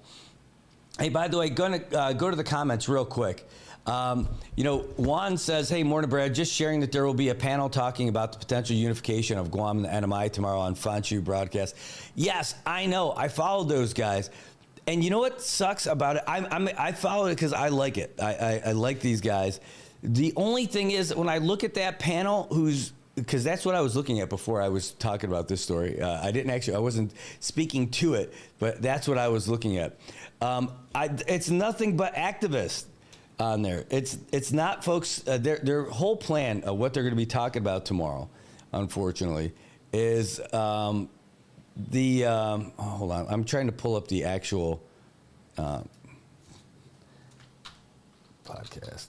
S12: Hey, by the way, going to go to the comments real quick. Juan says, hey, morning, Brad. Just sharing that there will be a panel talking about the potential unification of Guam and the NMI tomorrow on Fanshu broadcast. Yes, I know. I followed those guys. And you know what sucks about it? I followed it because I like it. I like these guys. The only thing is, when I look at that panel, because that's what I was looking at before I was talking about this story. I wasn't speaking to it, but that's what I was looking at. It's nothing but activists on there. It's not folks. Their whole plan of what they're going to be talking about tomorrow, unfortunately, is hold on. I'm trying to pull up the actual podcast.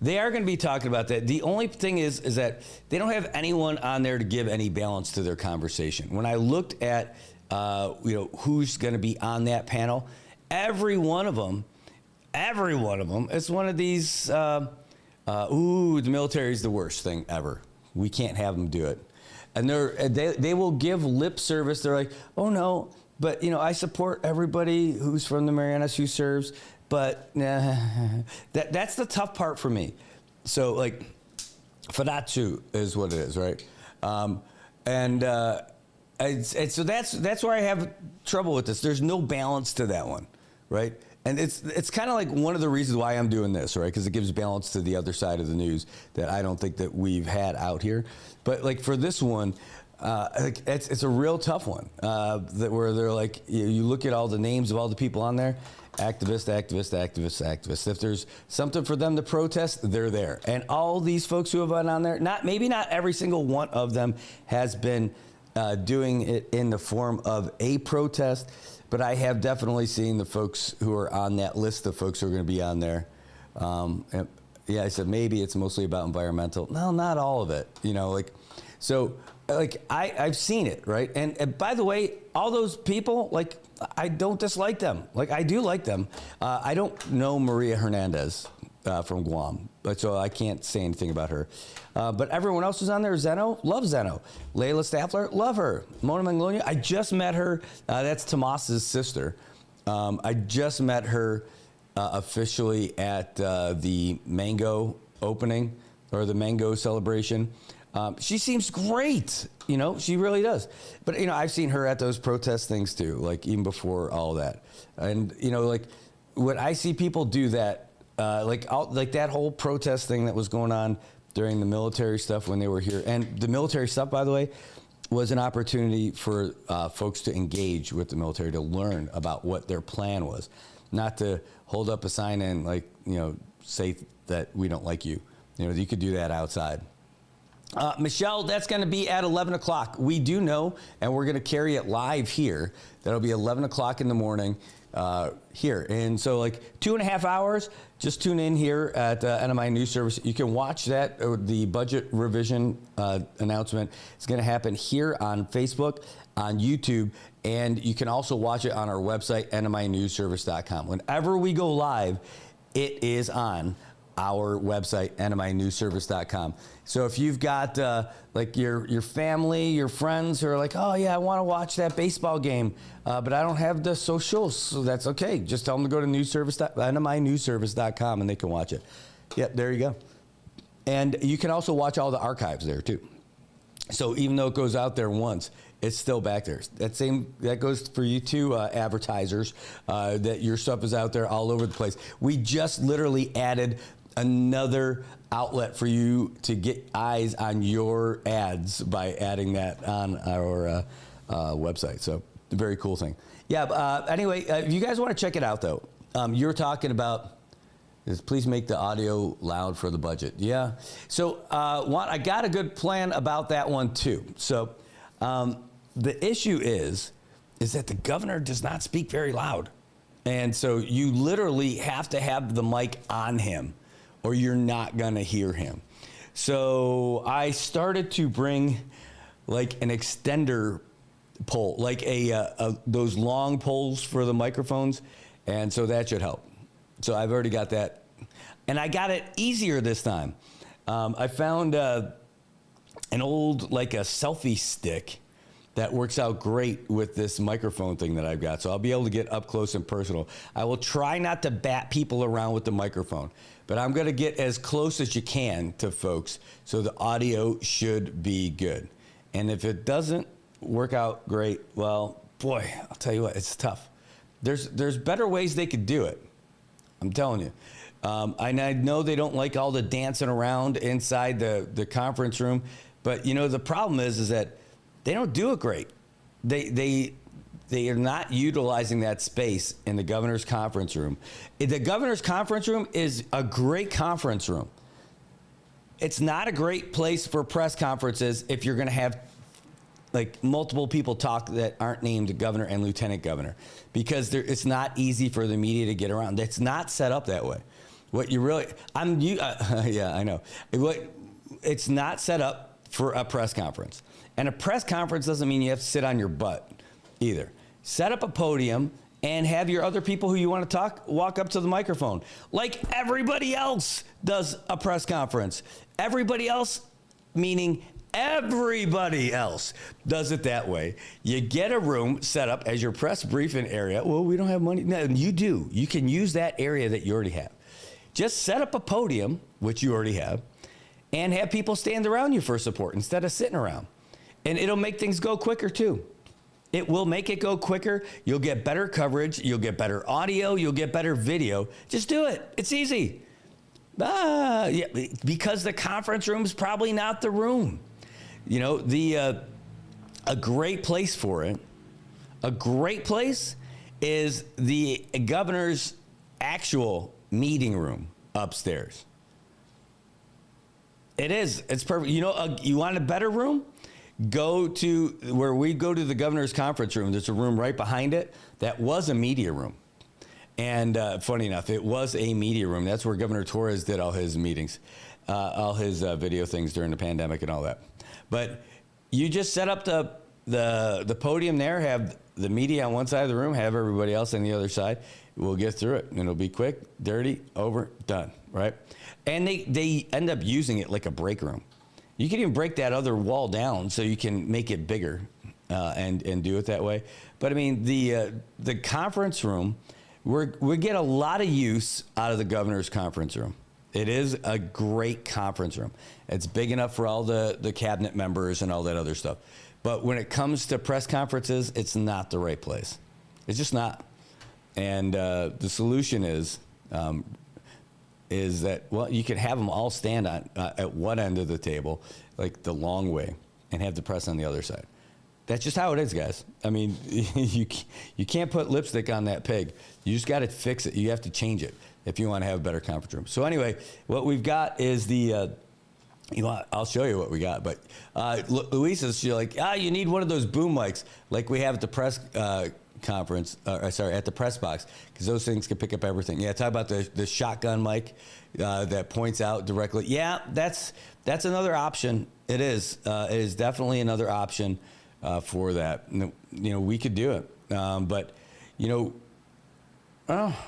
S12: They are going to be talking about that. The only thing is that they don't have anyone on there to give any balance to their conversation. When I looked at who's going to be on that panel, every one of them is one of these, the military is the worst thing ever. We can't have them do it. And they will give lip service. They're like, oh, no, but, I support everybody who's from the Marianas who serves. But that's the tough part for me. So, like, Fadatsu is what it is, right? So that's where I have trouble with this. There's no balance to that one, right? And it's kind of like one of the reasons why I'm doing this, right? Because it gives balance to the other side of the news that I don't think that we've had out here. But like for this one, it's a real tough one. Where they're like, you look at all the names of all the people on there, activists. If there's something for them to protest, they're there. And all these folks who have been on there, maybe not every single one of them has been doing it in the form of a protest. But I have definitely seen the folks who are on that list of folks who are going to be on there. I said maybe it's mostly about environmental. No, not all of it. So, like, I've seen it, right? And by the way, all those people, like, I don't dislike them. Like, I do like them. I don't know Maria Hernandez from Guam, but so I can't say anything about her. But everyone else who's on there, Zeno, love Zeno. Layla Staffler, love her. Mona Manglonia, I just met her. That's Tomas's sister. I just met her officially at the Mango opening or the Mango celebration. She seems great, you know, she really does. But, you know, I've seen her at those protest things too, like even before all that. And, you know, like when I see people do that, like that whole protest thing that was going on during the military stuff when they were here. And the military stuff, by the way, was an opportunity for folks to engage with the military, to learn about what their plan was, not to hold up a sign and, like, you know, say that we don't like you. You know, you could do that outside. Michelle, that's going to be at 11 o'clock. We do know, and we're going to carry it live here. That'll be 11 o'clock in the morning here. And so, like, 2.5 hours, just tune in here at NMI News Service. You can watch that, the budget revision announcement. It's going to happen here on Facebook, on YouTube, and you can also watch it on our website, nminewsservice.com. Whenever we go live, it is on our website, nminewsservice.com. So if you've got like your family, your friends who are like, oh yeah, I want to watch that baseball game, but I don't have the socials, so that's okay. Just tell them to go to nminewsservice.com and they can watch it. Yep, there you go. And you can also watch all the archives there too. So even though it goes out there once, it's still back there. That goes for you too, advertisers, that your stuff is out there all over the place. We just literally added another outlet for you to get eyes on your ads by adding that on our website. So, a very cool thing. Yeah, anyway, if you guys want to check it out, though, you're talking about, please make the audio loud for the budget. Yeah. So, I got a good plan about that one, too. So, the issue is that the governor does not speak very loud. And so you literally have to have the mic on him, or you're not going to hear him. So I started to bring like an extender pole, like those long poles for the microphones. And so that should help. So I've already got that. And I got it easier this time. I found an old, like a selfie stick that works out great with this microphone thing that I've got. So I'll be able to get up close and personal. I will try not to bat people around with the microphone, but I'm going to get as close as you can to folks, so the audio should be good. And if it doesn't work out great, well, boy, I'll tell you what, it's tough. There's better ways they could do it. I'm telling you. And I know they don't like all the dancing around inside the conference room, but you know, the problem is that they don't do it great. They are not utilizing that space in the governor's conference room. The governor's conference room is a great conference room. It's not a great place for press conferences if you're going to have like multiple people talk that aren't named governor and lieutenant governor, because it's not easy for the media to get around. It's not set up that way. What you really, yeah, I know. It's not set up for a press conference. And a press conference doesn't mean you have to sit on your butt either. Set up a podium and have your other people who you want to talk walk up to the microphone, like everybody else does a press conference. Everybody else, meaning everybody else, does it that way. You get a room set up as your press briefing area. Well, we don't have money. No, you do. You can use that area that you already have. Just set up a podium, which you already have, and have people stand around you for support instead of sitting around. And it'll make things go quicker too. It will make it go quicker. You'll get better coverage. You'll get better audio. You'll get better video. Just do it. It's easy. Yeah, because the conference room is probably not the room. You know, a great place for it, a great place is the governor's actual meeting room upstairs. It is. It's perfect. You know, you want a better room? Go to where we go to the governor's conference room. There's a room right behind it that was a media room. And funny enough, it was a media room. That's where Governor Torres did all his meetings, all his video things during the pandemic and all that. But you just set up the podium there, have the media on one side of the room, have everybody else on the other side. We'll get through it, and it'll be quick, dirty, over, done, right? And they end up using it like a break room. You can even break that other wall down so you can make it bigger and do it that way. But I mean, the conference room, we get a lot of use out of the governor's conference room. It is a great conference room. It's big enough for all the cabinet members and all that other stuff. But when it comes to press conferences, it's not the right place. It's just not. And the solution is that, well, you could have them all stand on at one end of the table, like the long way, and have the press on the other side. That's just how it is, guys. I mean, you can't put lipstick on that pig. You just got to fix it. You have to change it if you want to have a better conference room. So anyway, what we've got is the, I'll show you what we got. But Louisa's, she's like, you need one of those boom mics like we have at the press conference, at the press box, because those things can pick up everything. Yeah, talk about the shotgun mic that points out directly. Yeah, that's another option. It is. It is definitely another option for that. We could do it, but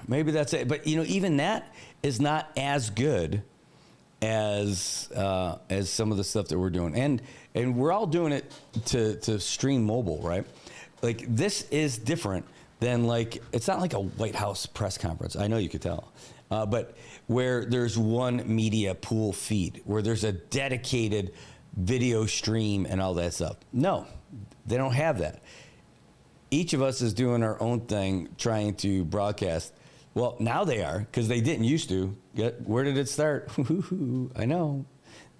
S12: maybe that's it. But even that is not as good as some of the stuff that we're doing, and we're all doing it to stream mobile, right? Like, this is different than, like, it's not like a White House press conference. I know you could tell. But where there's one media pool feed, where there's a dedicated video stream and all that stuff. No, they don't have that. Each of us is doing our own thing, trying to broadcast. Well, now they are, because they didn't used to. Where did it start? I know.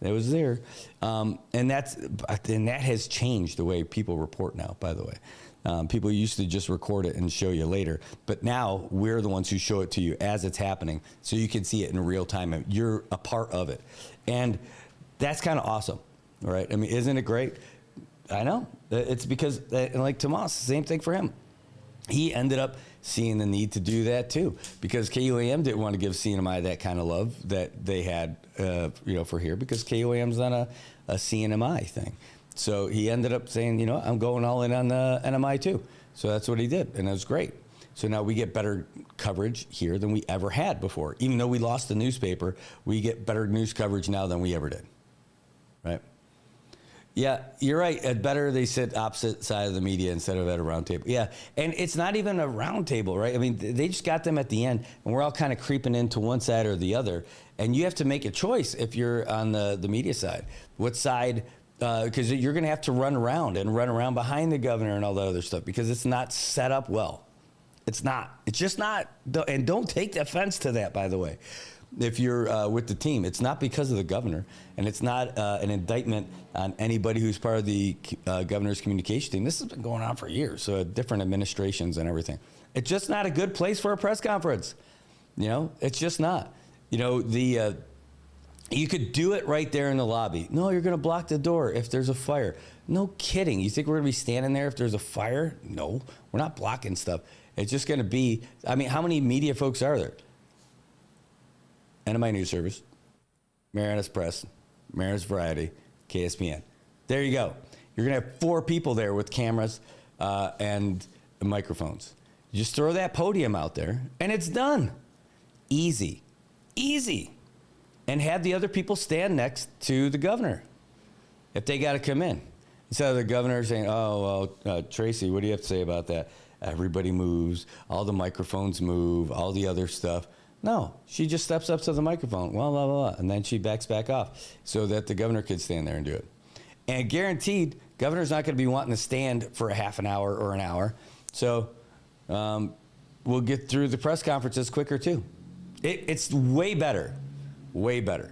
S12: It was there. And that has changed the way people report now, by the way. People used to just record it and show you later. But now we're the ones who show it to you as it's happening, so you can see it in real time. And you're a part of it. And that's kind of awesome, right? I mean, isn't it great? I know. It's because, like Tomas, same thing for him. He ended up seeing the need to do that too, because KUAM didn't want to give CNMI that kind of love that they had, for here, because KUAM's on a CNMI thing. So he ended up saying, I'm going all in on the NMI too. So that's what he did, and it was great. So now we get better coverage here than we ever had before. Even though we lost the newspaper, we get better news coverage now than we ever did, right? Yeah, you're right. At better, they sit opposite side of the media instead of at a round table. Yeah, and it's not even a round table, right? I mean, they just got them at the end, and we're all kind of creeping into one side or the other. And you have to make a choice if you're on the media side. What side? Because you're going to have to run around behind the governor and all that other stuff, because it's not set up well. It's not. It's just not. And don't take offense to that, by the way. If you're with the team, it's not because of the governor, and it's not an indictment on anybody who's part of the governor's communication team. This has been going on for years, so different administrations and everything. It's just not a good place for a press conference. It's just not. You could do it right there in the lobby. No, you're going to block the door if there's a fire. No kidding. You think we're going to be standing there if there's a fire? No, we're not blocking stuff. It's just going to be, how many media folks are there? NMI News Service, Marianas Press, Marianas Variety, KSPN. There you go. You're going to have 4 people there with cameras and microphones. You just throw that podium out there, and it's done. Easy. And have the other people stand next to the governor if they got to come in. Instead of the governor saying, Tracy, what do you have to say about that? Everybody moves, all the microphones move, all the other stuff. No, she just steps up to the microphone, blah, blah, blah, and then she backs back off so that the governor could stand there and do it. And guaranteed, governor's not going to be wanting to stand for a half an hour or an hour. So we'll get through the press conferences quicker, too. It's way better. Way better.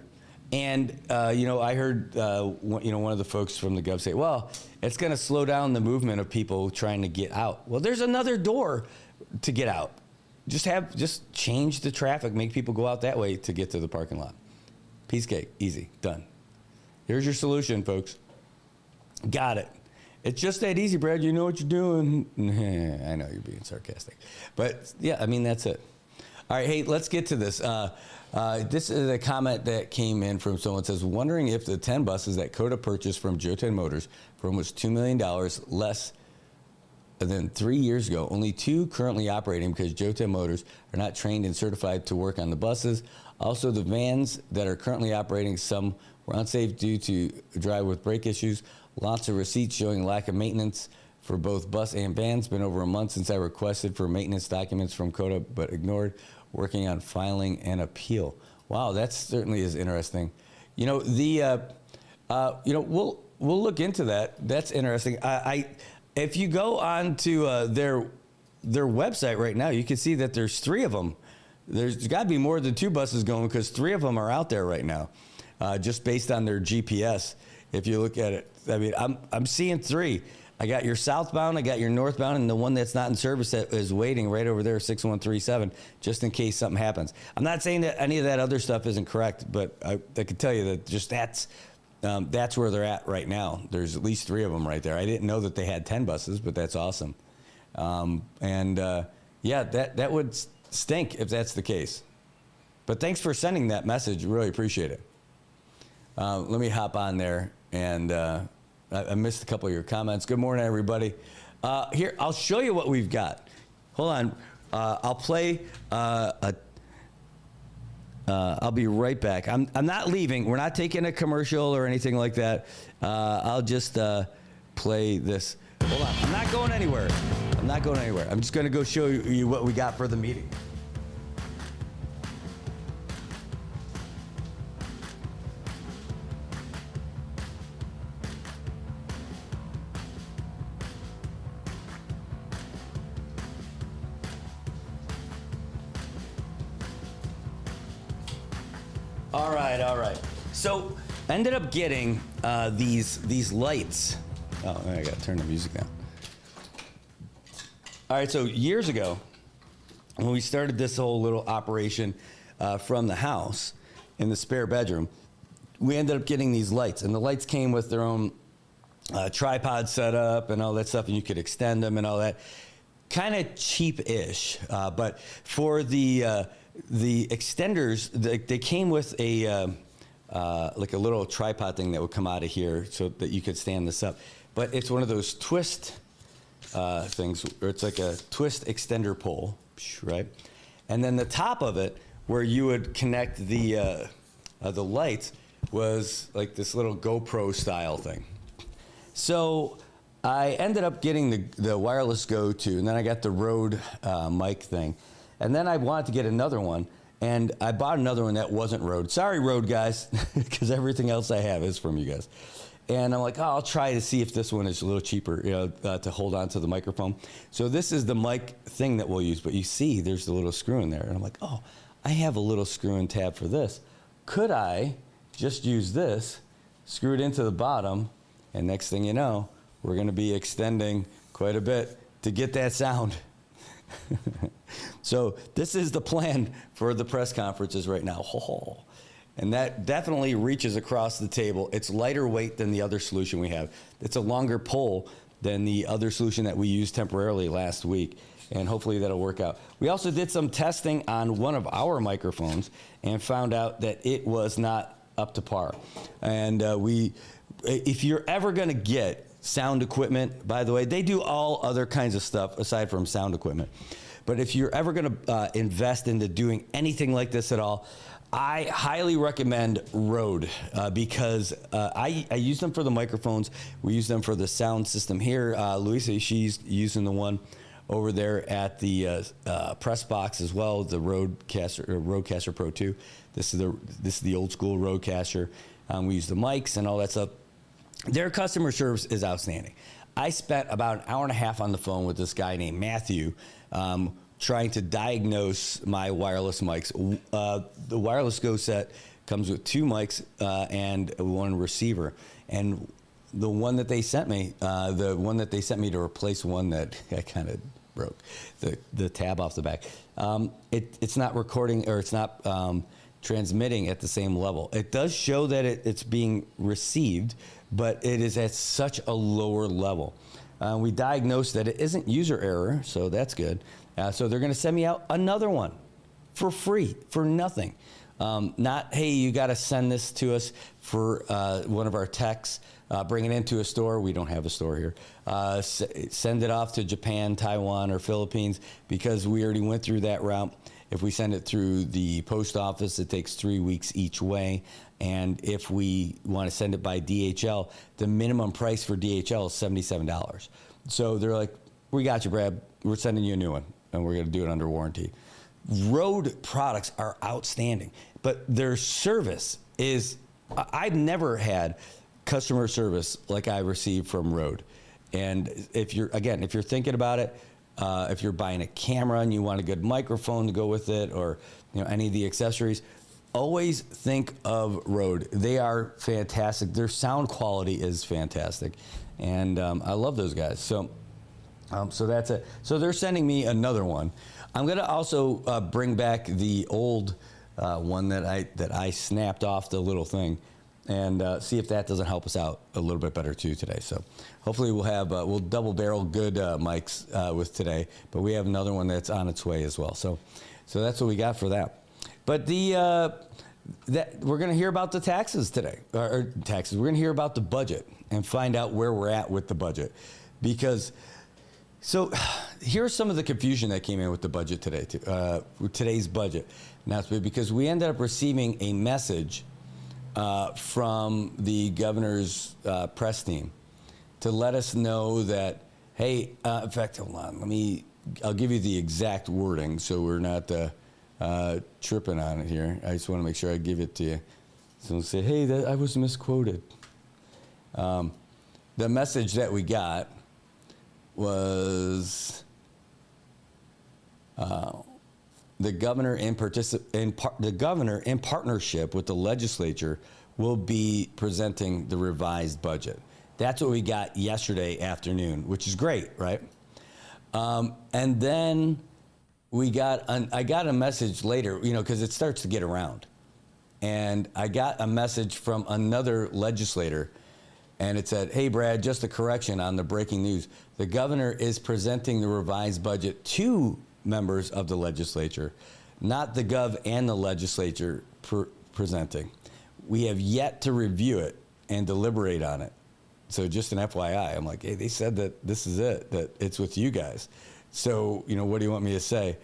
S12: And, I heard, one of the folks from the Gov say, well, it's going to slow down the movement of people trying to get out. Well, there's another door to get out. Just change the traffic, make people go out that way to get to the parking lot. Piece of cake, easy, done. Here's your solution, folks. Got it. It's just that easy, Brad. You know what you're doing. I know you're being sarcastic. But, yeah, that's it. All right, hey, let's get to this. This is a comment that came in from someone says, wondering if the 10 buses that Coda purchased from Joten Motors for almost $2 million less than 3 years ago, only 2 currently operating because Joten Motors are not trained and certified to work on the buses. Also, the vans that are currently operating, some were unsafe due to drive with brake issues. Lots of receipts showing lack of maintenance for both bus and vans. Been over a month since I requested for maintenance documents from Coda, but ignored. Working on filing an appeal. Wow, that certainly is interesting. You know, we'll look into that. That's interesting. If you go on to their website right now, you can see that there's 3 of them. There's got to be more than 2 buses going because 3 of them are out there right now, just based on their GPS. If you look at it, I mean, I'm seeing 3. I got your southbound, I got your northbound, and the one that's not in service that is waiting right over there, 6137, just in case something happens. I'm not saying that any of that other stuff isn't correct, but I can tell you that just that's where they're at right now. There's at least 3 of them right there. I didn't know that they had 10 buses, but that's awesome. Yeah, that would stink if that's the case. But thanks for sending that message. Really appreciate it. Let me hop on there and. I missed a couple of your comments. Good morning, everybody. Here, I'll show you what we've got. Hold on. I'll play. I'll be right back. I'm not leaving. We're not taking a commercial or anything like that. I'll just play this. Hold on. I'm not going anywhere. I'm just going to go show you what we got for the meeting. All right. So I ended up getting these lights. Oh, I got to turn the music down. All right, so years ago, when we started this whole little operation from the house in the spare bedroom, we ended up getting these lights. And the lights came with their own tripod setup and all that stuff, and you could extend them and all that. Kind of cheap-ish, but for the extenders, they came with a like a little tripod thing that would come out of here so that you could stand this up. But it's one of those twist things, or it's like a twist extender pole, right? And then the top of it, where you would connect the lights, was like this little GoPro style thing. So I ended up getting the wireless go-to, and then I got the Rode mic thing. And then I wanted to get another one, and I bought another one that wasn't Rode. Sorry, Rode guys, because everything else I have is from you guys. And I'm like, oh, I'll try to see if this one is a little cheaper, to hold on to the microphone. So this is the mic thing that we'll use, but you see there's the little screw in there. And I'm like, oh, I have a little screw-in tab for this. Could I just use this, screw it into the bottom, and next thing you know, we're going to be extending quite a bit to get that sound. So this is the plan for the press conferences right now. And that definitely reaches across the table. It's lighter weight than the other solution we have. It's a longer pole than the other solution that we used temporarily last week. And hopefully that'll work out. We also did some testing on one of our microphones and found out that it was not up to par. And if you're ever going to get sound equipment, by the way, they do all other kinds of stuff aside from sound equipment. But if you're ever going to invest into doing anything like this at all, I highly recommend Rode because I use them for the microphones. We use them for the sound system here. Louisa, she's using the one over there at the press box as well, the Rodecaster Pro 2. This is the old school Rodecaster. We use the mics and all that stuff. Their customer service is outstanding. I spent about an hour and a half on the phone with this guy named Matthew, trying to diagnose my wireless mics. The wireless Go set comes with 2 mics and 1 receiver. And the one that they sent me, to replace one that I kind of broke, the tab off the back, it's not recording, or it's not transmitting at the same level. It does show that it's being received, but it is at such a lower level. We diagnosed that it isn't user error, so that's good. So they're going to send me out another one. for free, for nothing. Not, hey, you got to send this to us for one of our techs, bring it into a store. We don't have a store here. Send it off to Japan, Taiwan, or Philippines, because we already went through that route. If we send it through the post office, it takes 3 weeks each way. And if we want to send it by DHL, the minimum price for DHL is $77. So they're like, we got you, Brad. We're sending you a new one, and we're going to do it under warranty. Rode products are outstanding, but their service is, I've never had customer service like I received from Rode. And if you're thinking about it, if you're buying a camera and you want a good microphone to go with it, or any of the accessories, always think of Rode. They are fantastic. Their sound quality is fantastic, and I love those guys. So that's it. So they're sending me another one. I'm gonna also bring back the old one that I snapped off the little thing, and see if that doesn't help us out a little bit better too today. So hopefully we'll double barrel good mics with today, but we have another one that's on its way as well. So that's what we got for that. But that we're going to hear about the taxes today, or taxes. We're going to hear about the budget and find out where we're at with the budget, because. So here's some of the confusion that came in with the budget today, with today's budget announcement, because we ended up receiving a message from the governor's press team to let us know that, hey, in fact, hold on, I'll give you the exact wording so we're not tripping on it here. I just want to make sure I give it to you. Someone say, hey, I was misquoted. The message that we got was the governor in partnership with the legislature will be presenting the revised budget. That's what we got yesterday afternoon, which is great, right? And then I got a message later, because it starts to get around, and I got a message from another legislator. And it said, hey, Brad, just a correction on the breaking news. The governor is presenting the revised budget to members of the legislature, not the gov and the legislature presenting. We have yet to review it and deliberate on it. So just an FYI, I'm like, hey, they said that this is it, that it's with you guys. So, what do you want me to say?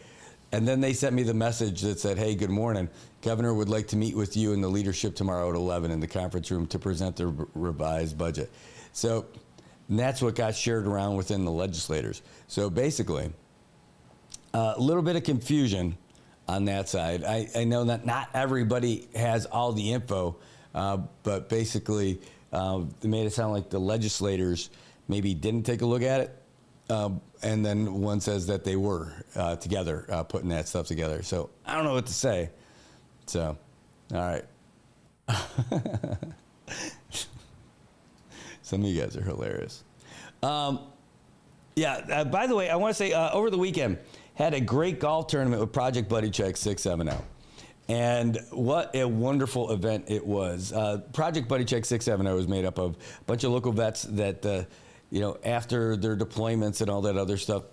S12: And then they sent me the message that said, hey, good morning. Governor would like to meet with you and the leadership tomorrow at 11 in the conference room to present the revised budget. So that's what got shared around within the legislators. So basically, a little bit of confusion on that side. I know that not everybody has all the info, but basically they made it sound like the legislators maybe didn't take a look at it. And then one says that they were together putting that stuff together. So I don't know what to say. So, all right. Some of you guys are hilarious. By the way, I want to say over the weekend, had a great golf tournament with Project Buddy Check 670. And what a wonderful event it was. Project Buddy Check 670 was made up of a bunch of local vets that, after their deployments and all that other stuff,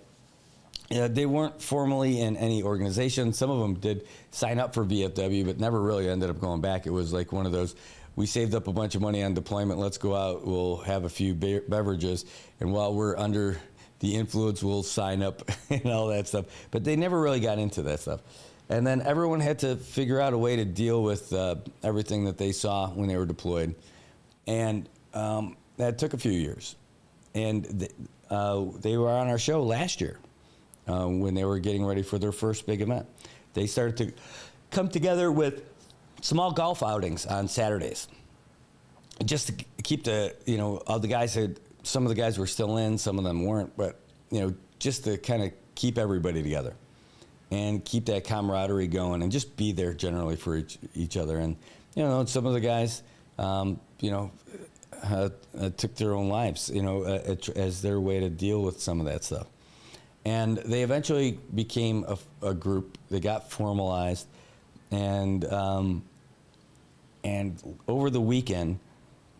S12: they weren't formally in any organization. Some of them did sign up for VFW, but never really ended up going back. It was like one of those, we saved up a bunch of money on deployment. Let's go out. We'll have a few beverages. And while we're under the influence, we'll sign up and all that stuff. But they never really got into that stuff. And then everyone had to figure out a way to deal with everything that they saw when they were deployed. And that took a few years. And they were on our show last year when they were getting ready for their first big event. They started to come together with small golf outings on Saturdays, just to keep all the guys some of the guys were still in, some of them weren't, but just to kind of keep everybody together and keep that camaraderie going and just be there generally for each other. And some of the guys took their own lives, as their way to deal with some of that stuff. And they eventually became a group. They got formalized, and over the weekend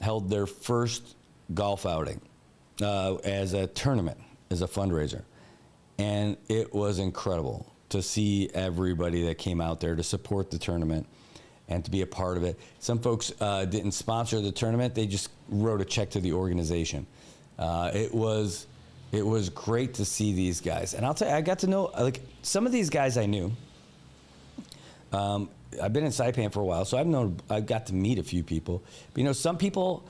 S12: held their first golf outing as a tournament, as a fundraiser. And it was incredible to see everybody that came out there to support the tournament and to be a part of it. Some folks didn't sponsor the tournament. They just wrote a check to the organization. It was great to see these guys. And I'll tell you, I got to know, like, some of these guys I knew. I've been in Saipan for a while, so I got to meet a few people. But, some people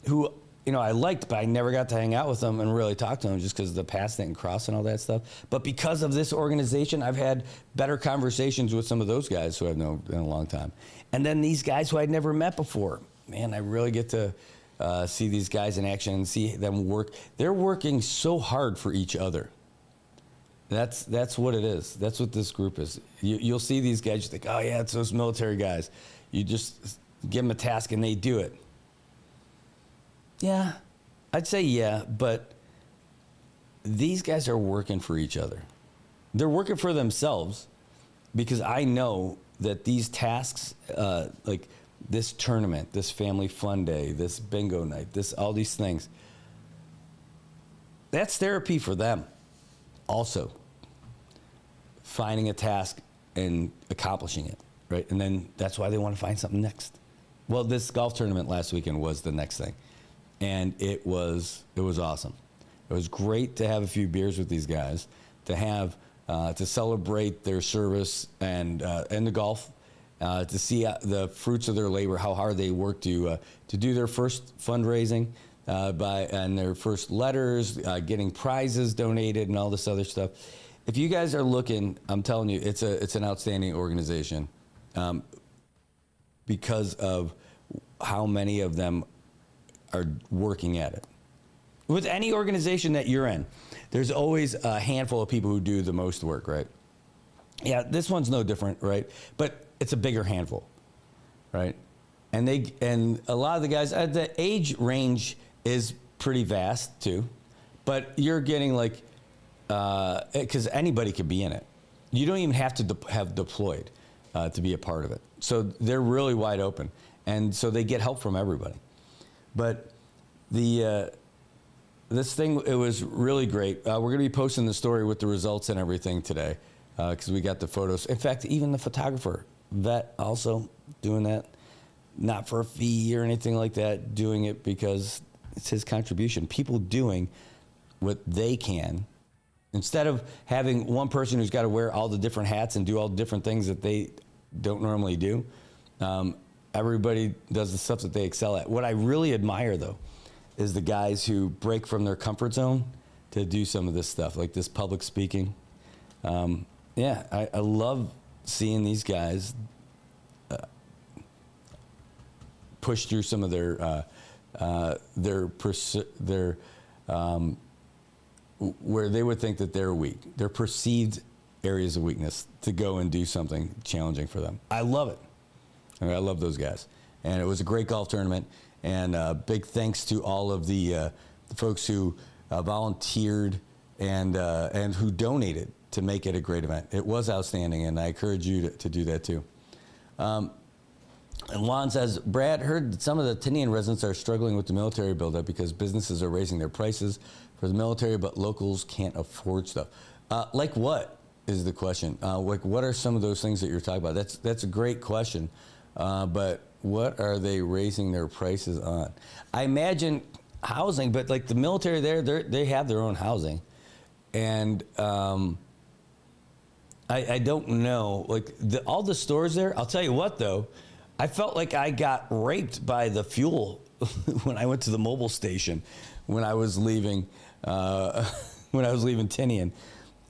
S12: who, I liked, but I never got to hang out with them and really talk to them just because the paths didn't cross and all that stuff. But because of this organization, I've had better conversations with some of those guys who I've known in a long time. And then these guys who I'd never met before. Man, I really get to see these guys in action and see them work. They're working so hard for each other. That's what it is. That's what this group is. You'll see these guys, you think, oh yeah, it's those military guys. You just give them a task and they do it. Yeah, I'd say yeah, but these guys are working for each other. They're working for themselves because I know that these tasks, like this tournament, this family fun day, this bingo night, all these things, that's therapy for them also. Finding a task and accomplishing it, right? And then that's why they want to find something next. Well, this golf tournament last weekend was the next thing. And it was awesome. It was great to have a few beers with these guys, to have to celebrate their service and the golf, to see the fruits of their labor, how hard they worked to do their first fundraising, and their first letters, getting prizes donated, and all this other stuff. If you guys are looking, I'm telling you, it's an outstanding organization, because of how many of them are working at it. With any organization that you're in, there's always a handful of people who do the most work, right? Yeah, this one's no different, right? But it's a bigger handful, right? And a lot of the guys, the age range is pretty vast too, but you're getting like, because anybody could be in it. You don't even have to have deployed to be a part of it. So they're really wide open, and so they get help from everybody. But this thing, it was really great. We're going to be posting the story with the results and everything today, because we got the photos. In fact, even the photographer, Vet, also doing that, not for a fee or anything like that, doing it because it's his contribution. People doing what they can. Instead of having one person who's got to wear all the different hats and do all the different things that they don't normally do, everybody does the stuff that they excel at. What I really admire, though, is the guys who break from their comfort zone to do some of this stuff, like this public speaking. I love seeing these guys push through some of their where they would think that they're weak, their perceived areas of weakness, to go and do something challenging for them. I love it. I love those guys. And it was a great golf tournament. And big thanks to all of the folks who volunteered and who donated to make it a great event. It was outstanding, and I encourage you to do that too. And Juan says, Brad, heard that some of the Tinian residents are struggling with the military buildup because businesses are raising their prices for the military, but locals can't afford stuff. Like what is the question? Like what are some of those things that you're talking about? That's a great question. But what are they raising their prices on? I imagine housing, but like the military they have their own housing. And I don't know, like all the stores there, I'll tell you what though, I felt like I got raped by the fuel when I went to the mobile station when I was leaving Tinian,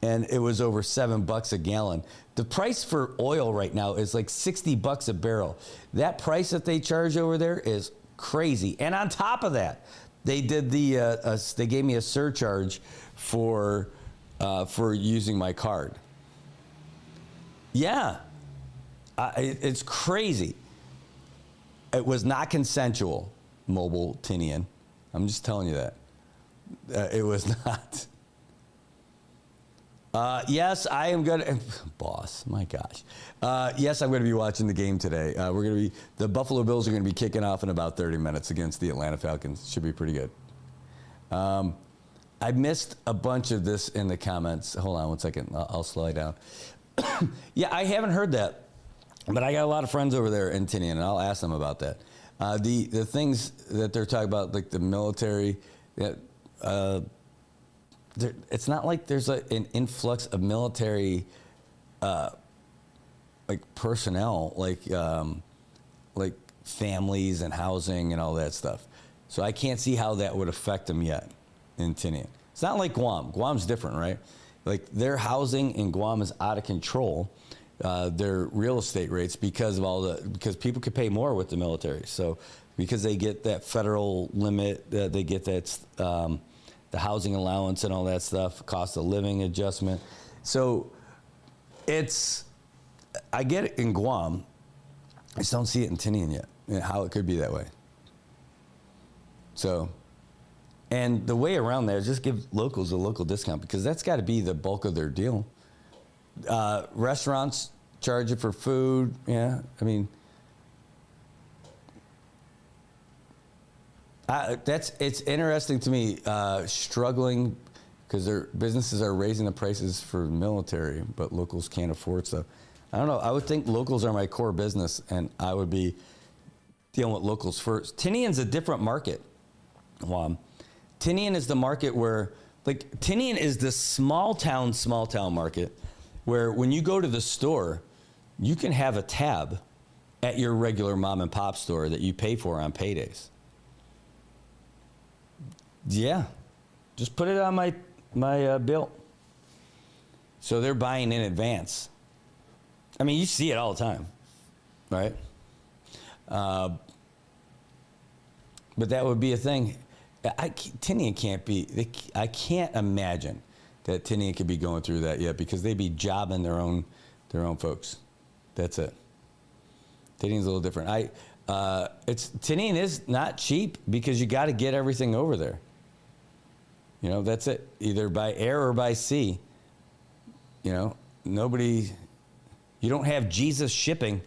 S12: and it was over $7 a gallon. The price for oil right now is like $60 a barrel. That price that they charge over there is crazy. And on top of that, they did they gave me a surcharge for using my card. Yeah, it's crazy. It was not consensual, mobile Tinian. I'm just telling you that. It was not. Yes, I am going to, boss, my gosh. Yes, I'm going to be watching the game today. The Buffalo Bills are going to be kicking off in about 30 minutes against the Atlanta Falcons. Should be pretty good. I missed a bunch of this in the comments. Hold on one second. I'll slow down. Yeah, I haven't heard that, but I got a lot of friends over there in Tinian, and I'll ask them about that. The things that they're talking about, like the military, it's not like there's an influx of military, like personnel, like families and housing and all that stuff. So I can't see how that would affect them yet in Tinian. It's not like Guam. Guam's different, right? Like their housing in Guam is out of control. Their real estate rates because people could pay more with the military. So because they get that federal limit, they get that the housing allowance and all that stuff, cost of living adjustment. So I get it in Guam. I just don't see it in Tinian yet, and how it could be that way. So, and the way around there is just give locals a local discount, because that's got to be the bulk of their deal. Restaurants charge you for food. Yeah, I mean, it's interesting to me, struggling because their businesses are raising the prices for the military, but locals can't afford stuff. I don't know. I would think locals are my core business, and I would be dealing with locals first. Tinian's a different market. Tinian is the market where, like, Tinian is the small town market where when you go to the store, you can have a tab at your regular mom and pop store that you pay for on paydays. Yeah, just put it on my bill. So they're buying in advance. I mean, you see it all the time, right? But that would be a thing. Tinian can't be. I can't imagine that Tinian could be going through that yet, because they'd be jobbing their own folks. That's it. Tinian's a little different. Tinian is not cheap because you got to get everything over there. You know, that's it. Either by air or by sea. You know, you don't have Jesus shipping.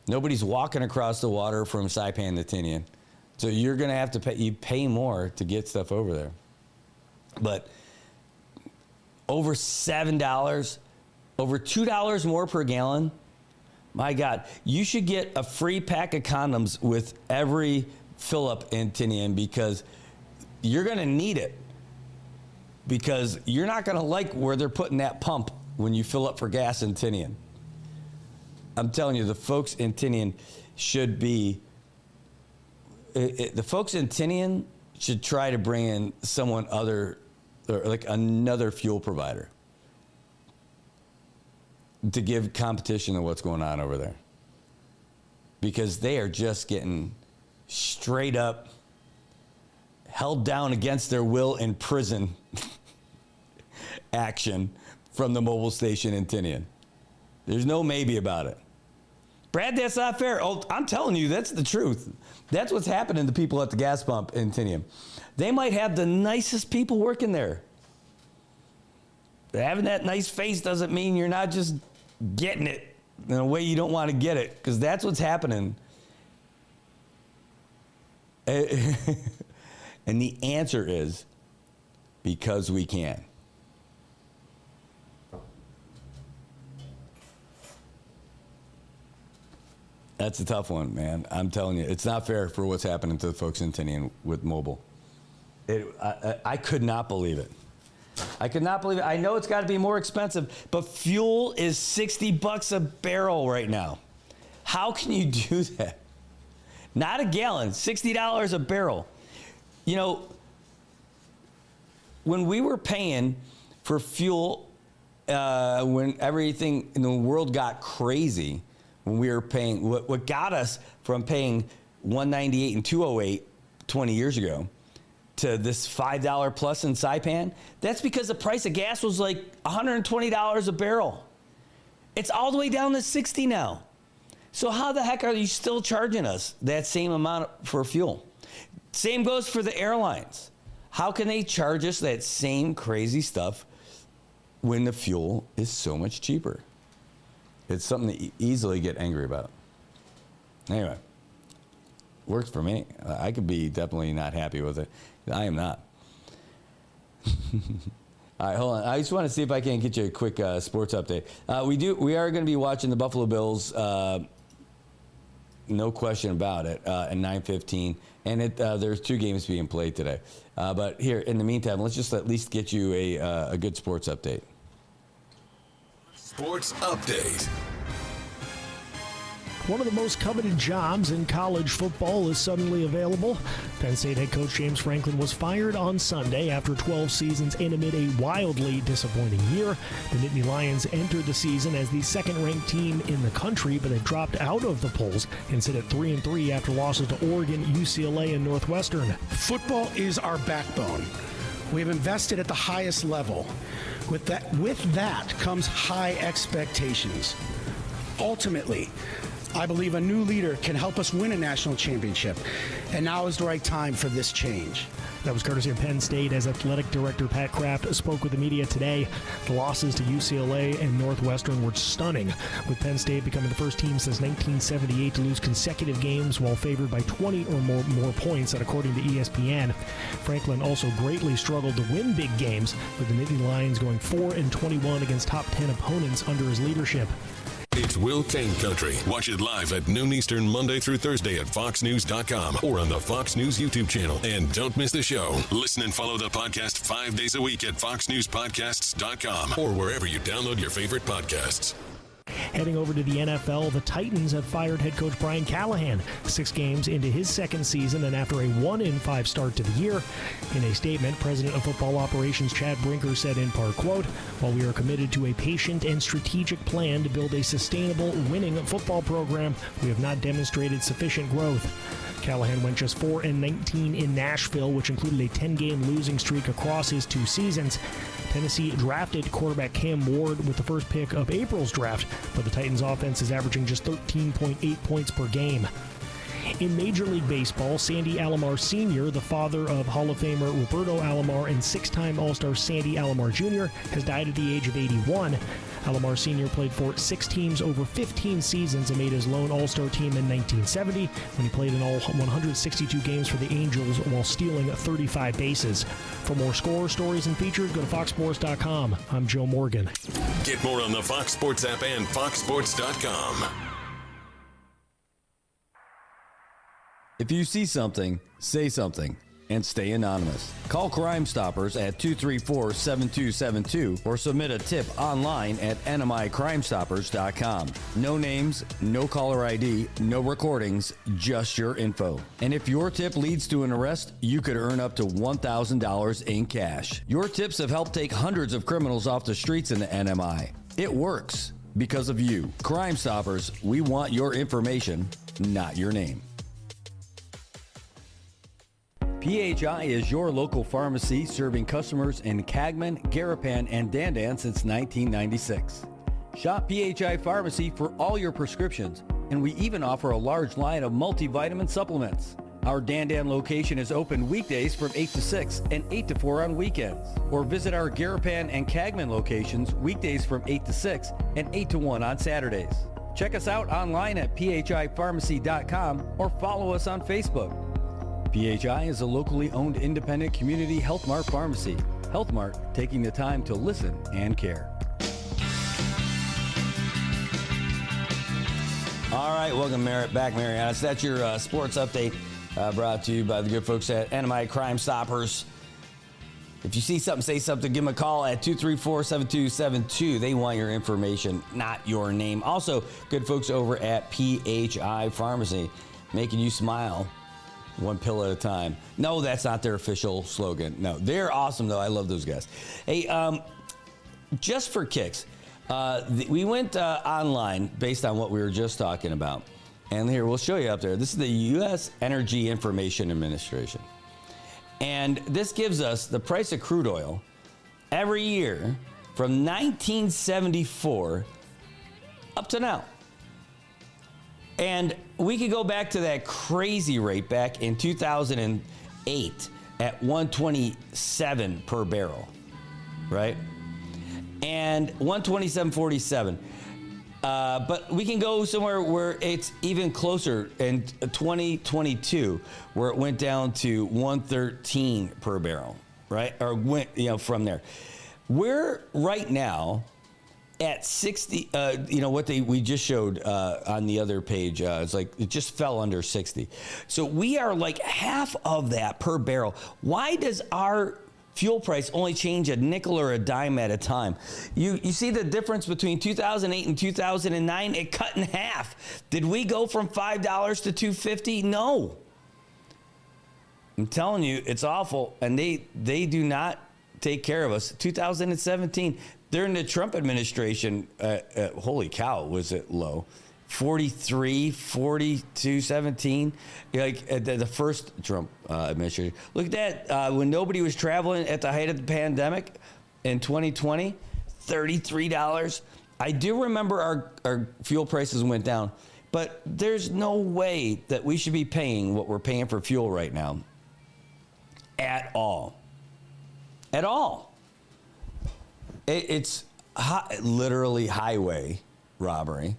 S12: Nobody's walking across the water from Saipan to Tinian. So you're going to have to pay more to get stuff over there. But over $7, over $2 more per gallon, my God, you should get a free pack of condoms with every fill up in Tinian, because you're going to need it. Because you're not going to like where they're putting that pump when you fill up for gas in Tinian. I'm telling you, the folks in Tinian should be. The folks in Tinian should try to bring in someone other, or like another fuel provider, to give competition to what's going on over there. Because they are just getting straight up held down against their will in prison action from the mobile station in Tinian. There's no maybe about it. Brad, that's not fair. Oh, I'm telling you, that's the truth. That's what's happening to people at the gas pump in Tinian. They might have the nicest people working there. But having that nice face doesn't mean you're not just getting it in a way you don't want to get it, because that's what's happening. And the answer is because we can. That's a tough one, man. I'm telling you, it's not fair for what's happening to the folks in Tinian with mobile. I could not believe it. I could not believe it. I know it's got to be more expensive, but fuel is $60 a barrel right now. How can you do that? Not a gallon, $60 a barrel. You know, when we were paying for fuel, when everything in the world got crazy, when we were paying, what got us from paying $1.98 and $2.08 20 years ago to this $5 plus in Saipan, that's because the price of gas was like $120 a barrel. It's all the way down to $60 now. So how the heck are you still charging us that same amount for fuel? Same goes for the airlines. How can they charge us that same crazy stuff when the fuel is so much cheaper? It's something to easily get angry about. Anyway, works for me. I could be definitely not happy with it. I am not. All right, hold on. I just want to see if I can get you a quick sports update. We are going to be watching the Buffalo Bills, no question about it, at 9:15. And there's 2 games being played today. But here, in the meantime, let's just at least get you a good sports update.
S17: Sports update.
S18: One of the most coveted jobs in college football is suddenly available. Penn State head coach James Franklin was fired on Sunday after 12 seasons and amid a wildly disappointing year. The Nittany Lions entered the season as the second-ranked team in the country, but they've dropped out of the polls and sit at 3-3 after losses to Oregon, UCLA, and Northwestern.
S19: Football is our backbone. We have invested at the highest level. With that comes high expectations. Ultimately, I believe a new leader can help us win a national championship, and now is the right time for this change.
S18: That was courtesy of Penn State as athletic director Pat Kraft spoke with the media today. The losses to UCLA and Northwestern were stunning, with Penn State becoming the first team since 1978 to lose consecutive games while favored by 20 or more points, that according to ESPN. Franklin also greatly struggled to win big games, with the Nittany Lions going 4-21 against top 10 opponents under his leadership.
S17: It's Will Kane Country. Watch it live at noon Eastern, Monday through Thursday at foxnews.com or on the Fox News YouTube channel. And don't miss the show. Listen and follow the podcast 5 days a week at foxnewspodcasts.com or wherever you download your favorite podcasts.
S18: Heading over to the NFL, the Titans have fired head coach Brian Callahan 6 games into his second season and after a 1-5 start to the year. In a statement, President of Football Operations Chad Brinker said in part, quote, "While we are committed to a patient and strategic plan to build a sustainable, winning football program, we have not demonstrated sufficient growth." Callahan went just 4-19 in Nashville, which included a 10-game losing streak across his 2 seasons. Tennessee drafted quarterback Cam Ward with the first pick of April's draft, but the Titans' offense is averaging just 13.8 points per game. In Major League Baseball, Sandy Alomar Sr., the father of Hall of Famer Roberto Alomar and 6-time All-Star Sandy Alomar Jr., has died at the age of 81. Alomar Sr. played for 6 teams over 15 seasons and made his lone All-Star team in 1970 when he played in all 162 games for the Angels while stealing 35 bases. For more scores, stories, and features, go to foxsports.com. I'm Joe Morgan.
S17: Get more on the Fox Sports app and foxsports.com.
S12: If you see something, say something, and stay anonymous. Call Crime Stoppers at 234-7272 or submit a tip online at nmicrimestoppers.com. No names, no caller ID, no recordings, just your info. And if your tip leads to an arrest, you could earn up to $1,000 in cash. Your tips have helped take hundreds of criminals off the streets in the NMI. It works because of you. Crime Stoppers, we want your information, not your name. PHI is your local pharmacy serving customers in Cagman, Garapan, and Dandan since 1996. Shop PHI Pharmacy for all your prescriptions, and we even offer a large line of multivitamin supplements. Our Dandan location is open weekdays from 8 to 6 and 8 to 4 on weekends. Or visit our Garapan and Cagman locations weekdays from 8 to 6 and 8 to 1 on Saturdays. Check us out online at phipharmacy.com or follow us on Facebook. PHI is a locally owned independent community Health Mart pharmacy. Health Mart, taking the time to listen and care. All right, welcome back, Marianas. That's your sports update brought to you by the good folks at NMI Crime Stoppers. If you see something, say something. Give them a call at 234-7272. They want your information, not your name. Also, good folks over at PHI Pharmacy, making you smile. One pill at a time. No, that's not their official slogan. No, they're awesome, though. I love those guys. Hey, just for kicks, we went online based on what we were just talking about. And here, we'll show you up there. This is the U.S. Energy Information Administration. And this gives us the price of crude oil every year from 1974 up to now. And we could go back to that crazy rate back in 2008 at $127 per barrel, right? And $127.47. But we can go somewhere where it's even closer in 2022, where it went down to $113 per barrel, right? Or went, from there. We're right now at 60. We just showed on the other page. It's like it just fell under 60. So we are like half of that per barrel. Why does our fuel price only change a nickel or a dime at a time? You see the difference between 2008 and 2009? It cut in half. Did we go from $5 to $2.50? No. I'm telling you, it's awful, and they do not take care of us. 2017, during the Trump administration, holy cow, was it low? 43, 42, 17, like the first Trump administration. Look at that, when nobody was traveling at the height of the pandemic in 2020, $33. I do remember our fuel prices went down, but there's no way that we should be paying what we're paying for fuel right now at all. At all. It's literally highway robbery.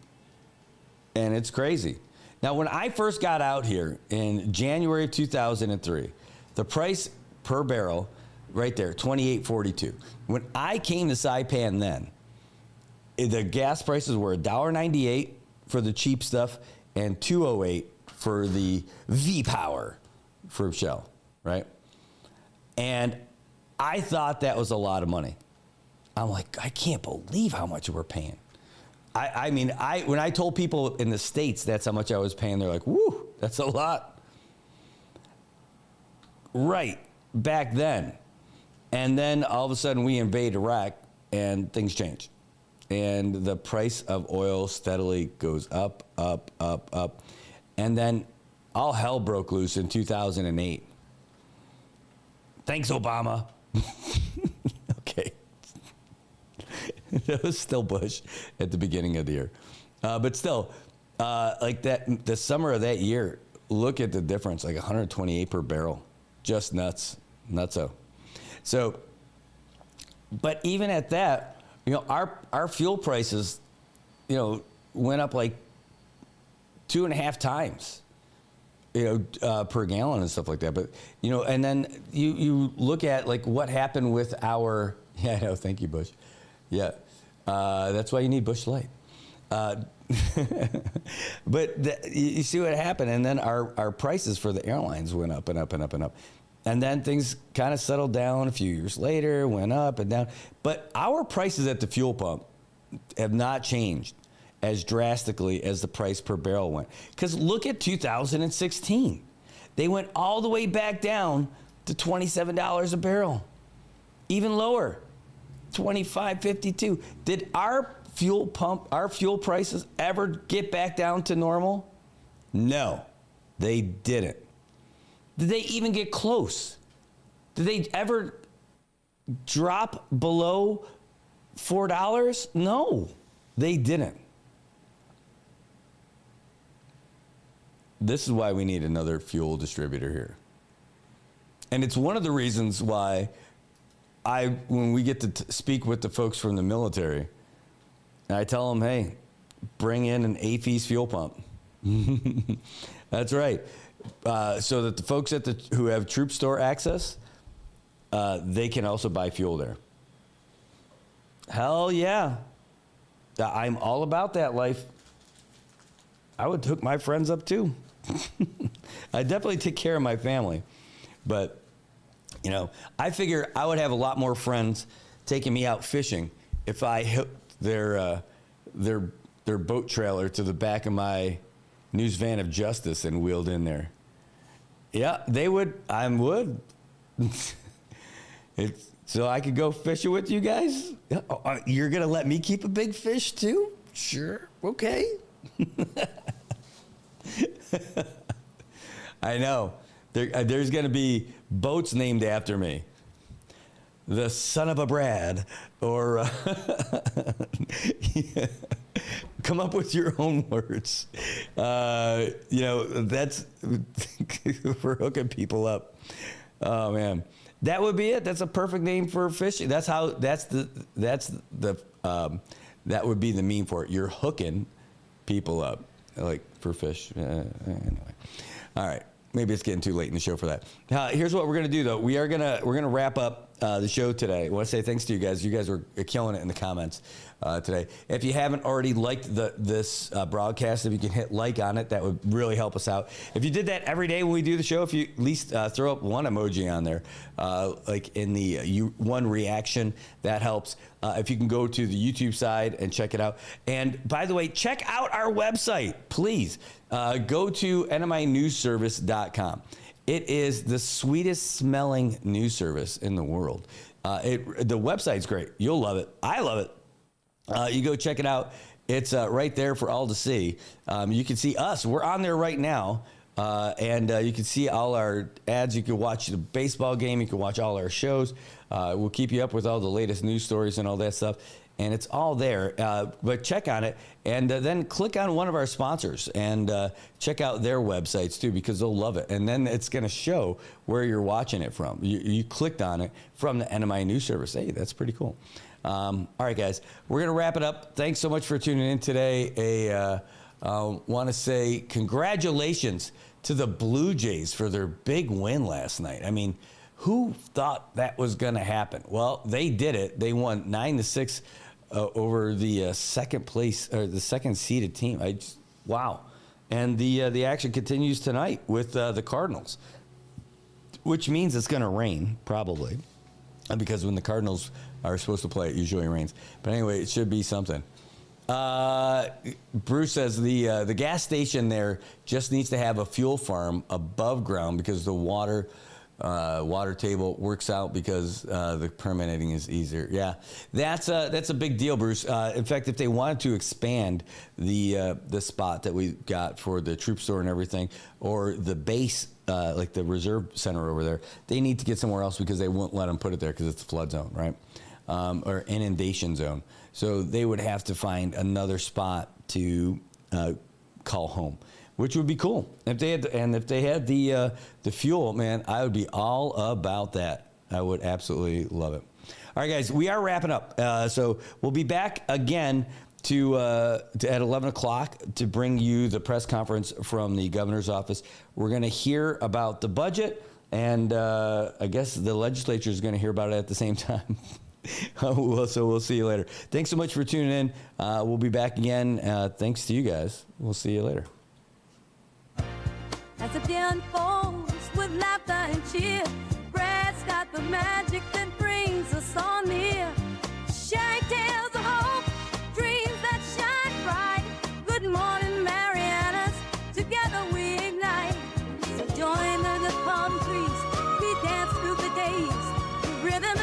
S12: And it's crazy. Now, when I first got out here in January of 2003, the price per barrel, right there, $28.42. When I came to Saipan then, the gas prices were $1.98 for the cheap stuff and $2.08 for the V-Power for Shell, right? And I thought that was a lot of money. I'm like, I can't believe how much we're paying. I mean, when I told people in the States that's how much I was paying, they're like, woo, that's a lot. Right, back then. And then all of a sudden we invade Iraq and things change. And the price of oil steadily goes up, up, up, up. And then all hell broke loose in 2008. Thanks, Obama. Okay. That was still Bush at the beginning of the year. But still, like that, the summer of that year, look at the difference, like 128 per barrel. Just nuts. Nutso. So, but even at that, our fuel prices, went up like 2.5 times, per gallon and stuff like that. But, and then you look at like what happened with our, yeah, I know, thank you, Bush. Yeah, that's why you need Bush Light. But you see what happened, and then our prices for the airlines went up and up and up and up. And then things kind of settled down a few years later, went up and down. But our prices at the fuel pump have not changed as drastically as the price per barrel went. Because look at 2016. They went all the way back down to $27 a barrel. Even lower, $25.52. Did our fuel prices ever get back down to normal? No, they didn't. Did they even get close? Did they ever drop below $4? No, they didn't. This is why we need another fuel distributor here. And it's one of the reasons why when we get to speak with the folks from the military, I tell them, hey, bring in an AFES fuel pump. That's right. So that the folks who have troop store access, they can also buy fuel there. Hell yeah. I'm all about that life. I would hook my friends up too. I definitely take care of my family. But, I figure I would have a lot more friends taking me out fishing if I hooked their boat trailer to the back of my news van of justice and wheeled in there. Yeah, they would. I would. So I could go fishing with you guys? You're going to let me keep a big fish too? Sure. Okay. I know. There's going to be boats named after me. The son of a Brad, or come up with your own words. That's for hooking people up. Oh man, that would be it. That's a perfect name for fishing. That would be the meme for it. You're hooking people up, like for fish. Anyway, all right. maybe it's getting too late in the show for that. Here's what we're gonna do though. We're gonna wrap up the show today. I want to say thanks to you guys. You guys were killing it in the comments today. If you haven't already liked this broadcast, if you can hit like on it, that would really help us out. If you did that every day when we do the show, if you at least throw up one emoji on there, like in the one reaction, that helps. If you can go to the YouTube side and check it out. And by the way, check out our website, please. Go to nminewsservice.com. It is the sweetest smelling news service in the world. The website's great. You'll love it. I love it. You go check it out. It's right there for all to see. You can see us. We're on there right now. And you can see all our ads. You can watch the baseball game. You can watch all our shows. We'll keep you up with all the latest news stories and all that stuff. And it's all there. But check on it. And then click on one of our sponsors and check out their websites too, because they'll love it. And then it's going to show where you're watching it from. You clicked on it from the NMI News Service. Hey, that's pretty cool. All right, guys, we're going to wrap it up. Thanks so much for tuning in today. Want to say congratulations to the Blue Jays for their big win last night. I mean, who thought that was going to happen? Well, they did it. They won 9-6 over the second place or the second seeded team. Wow. And the action continues tonight with the Cardinals, which means it's going to rain probably, because when the Cardinals are supposed to play, it usually rains. But anyway, it should be something. Bruce says the gas station there just needs to have a fuel farm above ground because the water table works out because the permitting is easier. Yeah, that's a big deal, Bruce. In fact, if they wanted to expand the spot that we got for the troop store and everything, or the base, like the reserve center over there, they need to get somewhere else because they won't let them put it there because it's a flood zone, right? Or inundation zone. So they would have to find another spot to call home, which would be cool. If they had the fuel, man, I would be all about that. I would absolutely love it. All right, guys, we are wrapping up. So we'll be back again at 11 o'clock to bring you the press conference from the governor's office. We're going to hear about the budget, and I guess the legislature is going to hear about it at the same time. So we'll see you later. Thanks so much for tuning in. We'll be back again. Thanks to you guys. We'll see you later.
S11: As the day unfolds with laughter and cheer, Brad's got the magic that brings us all near. Sharing tales of hope, dreams that shine bright. Good morning, Marianas, together we ignite. So join the palm trees, we dance through the days, the rhythm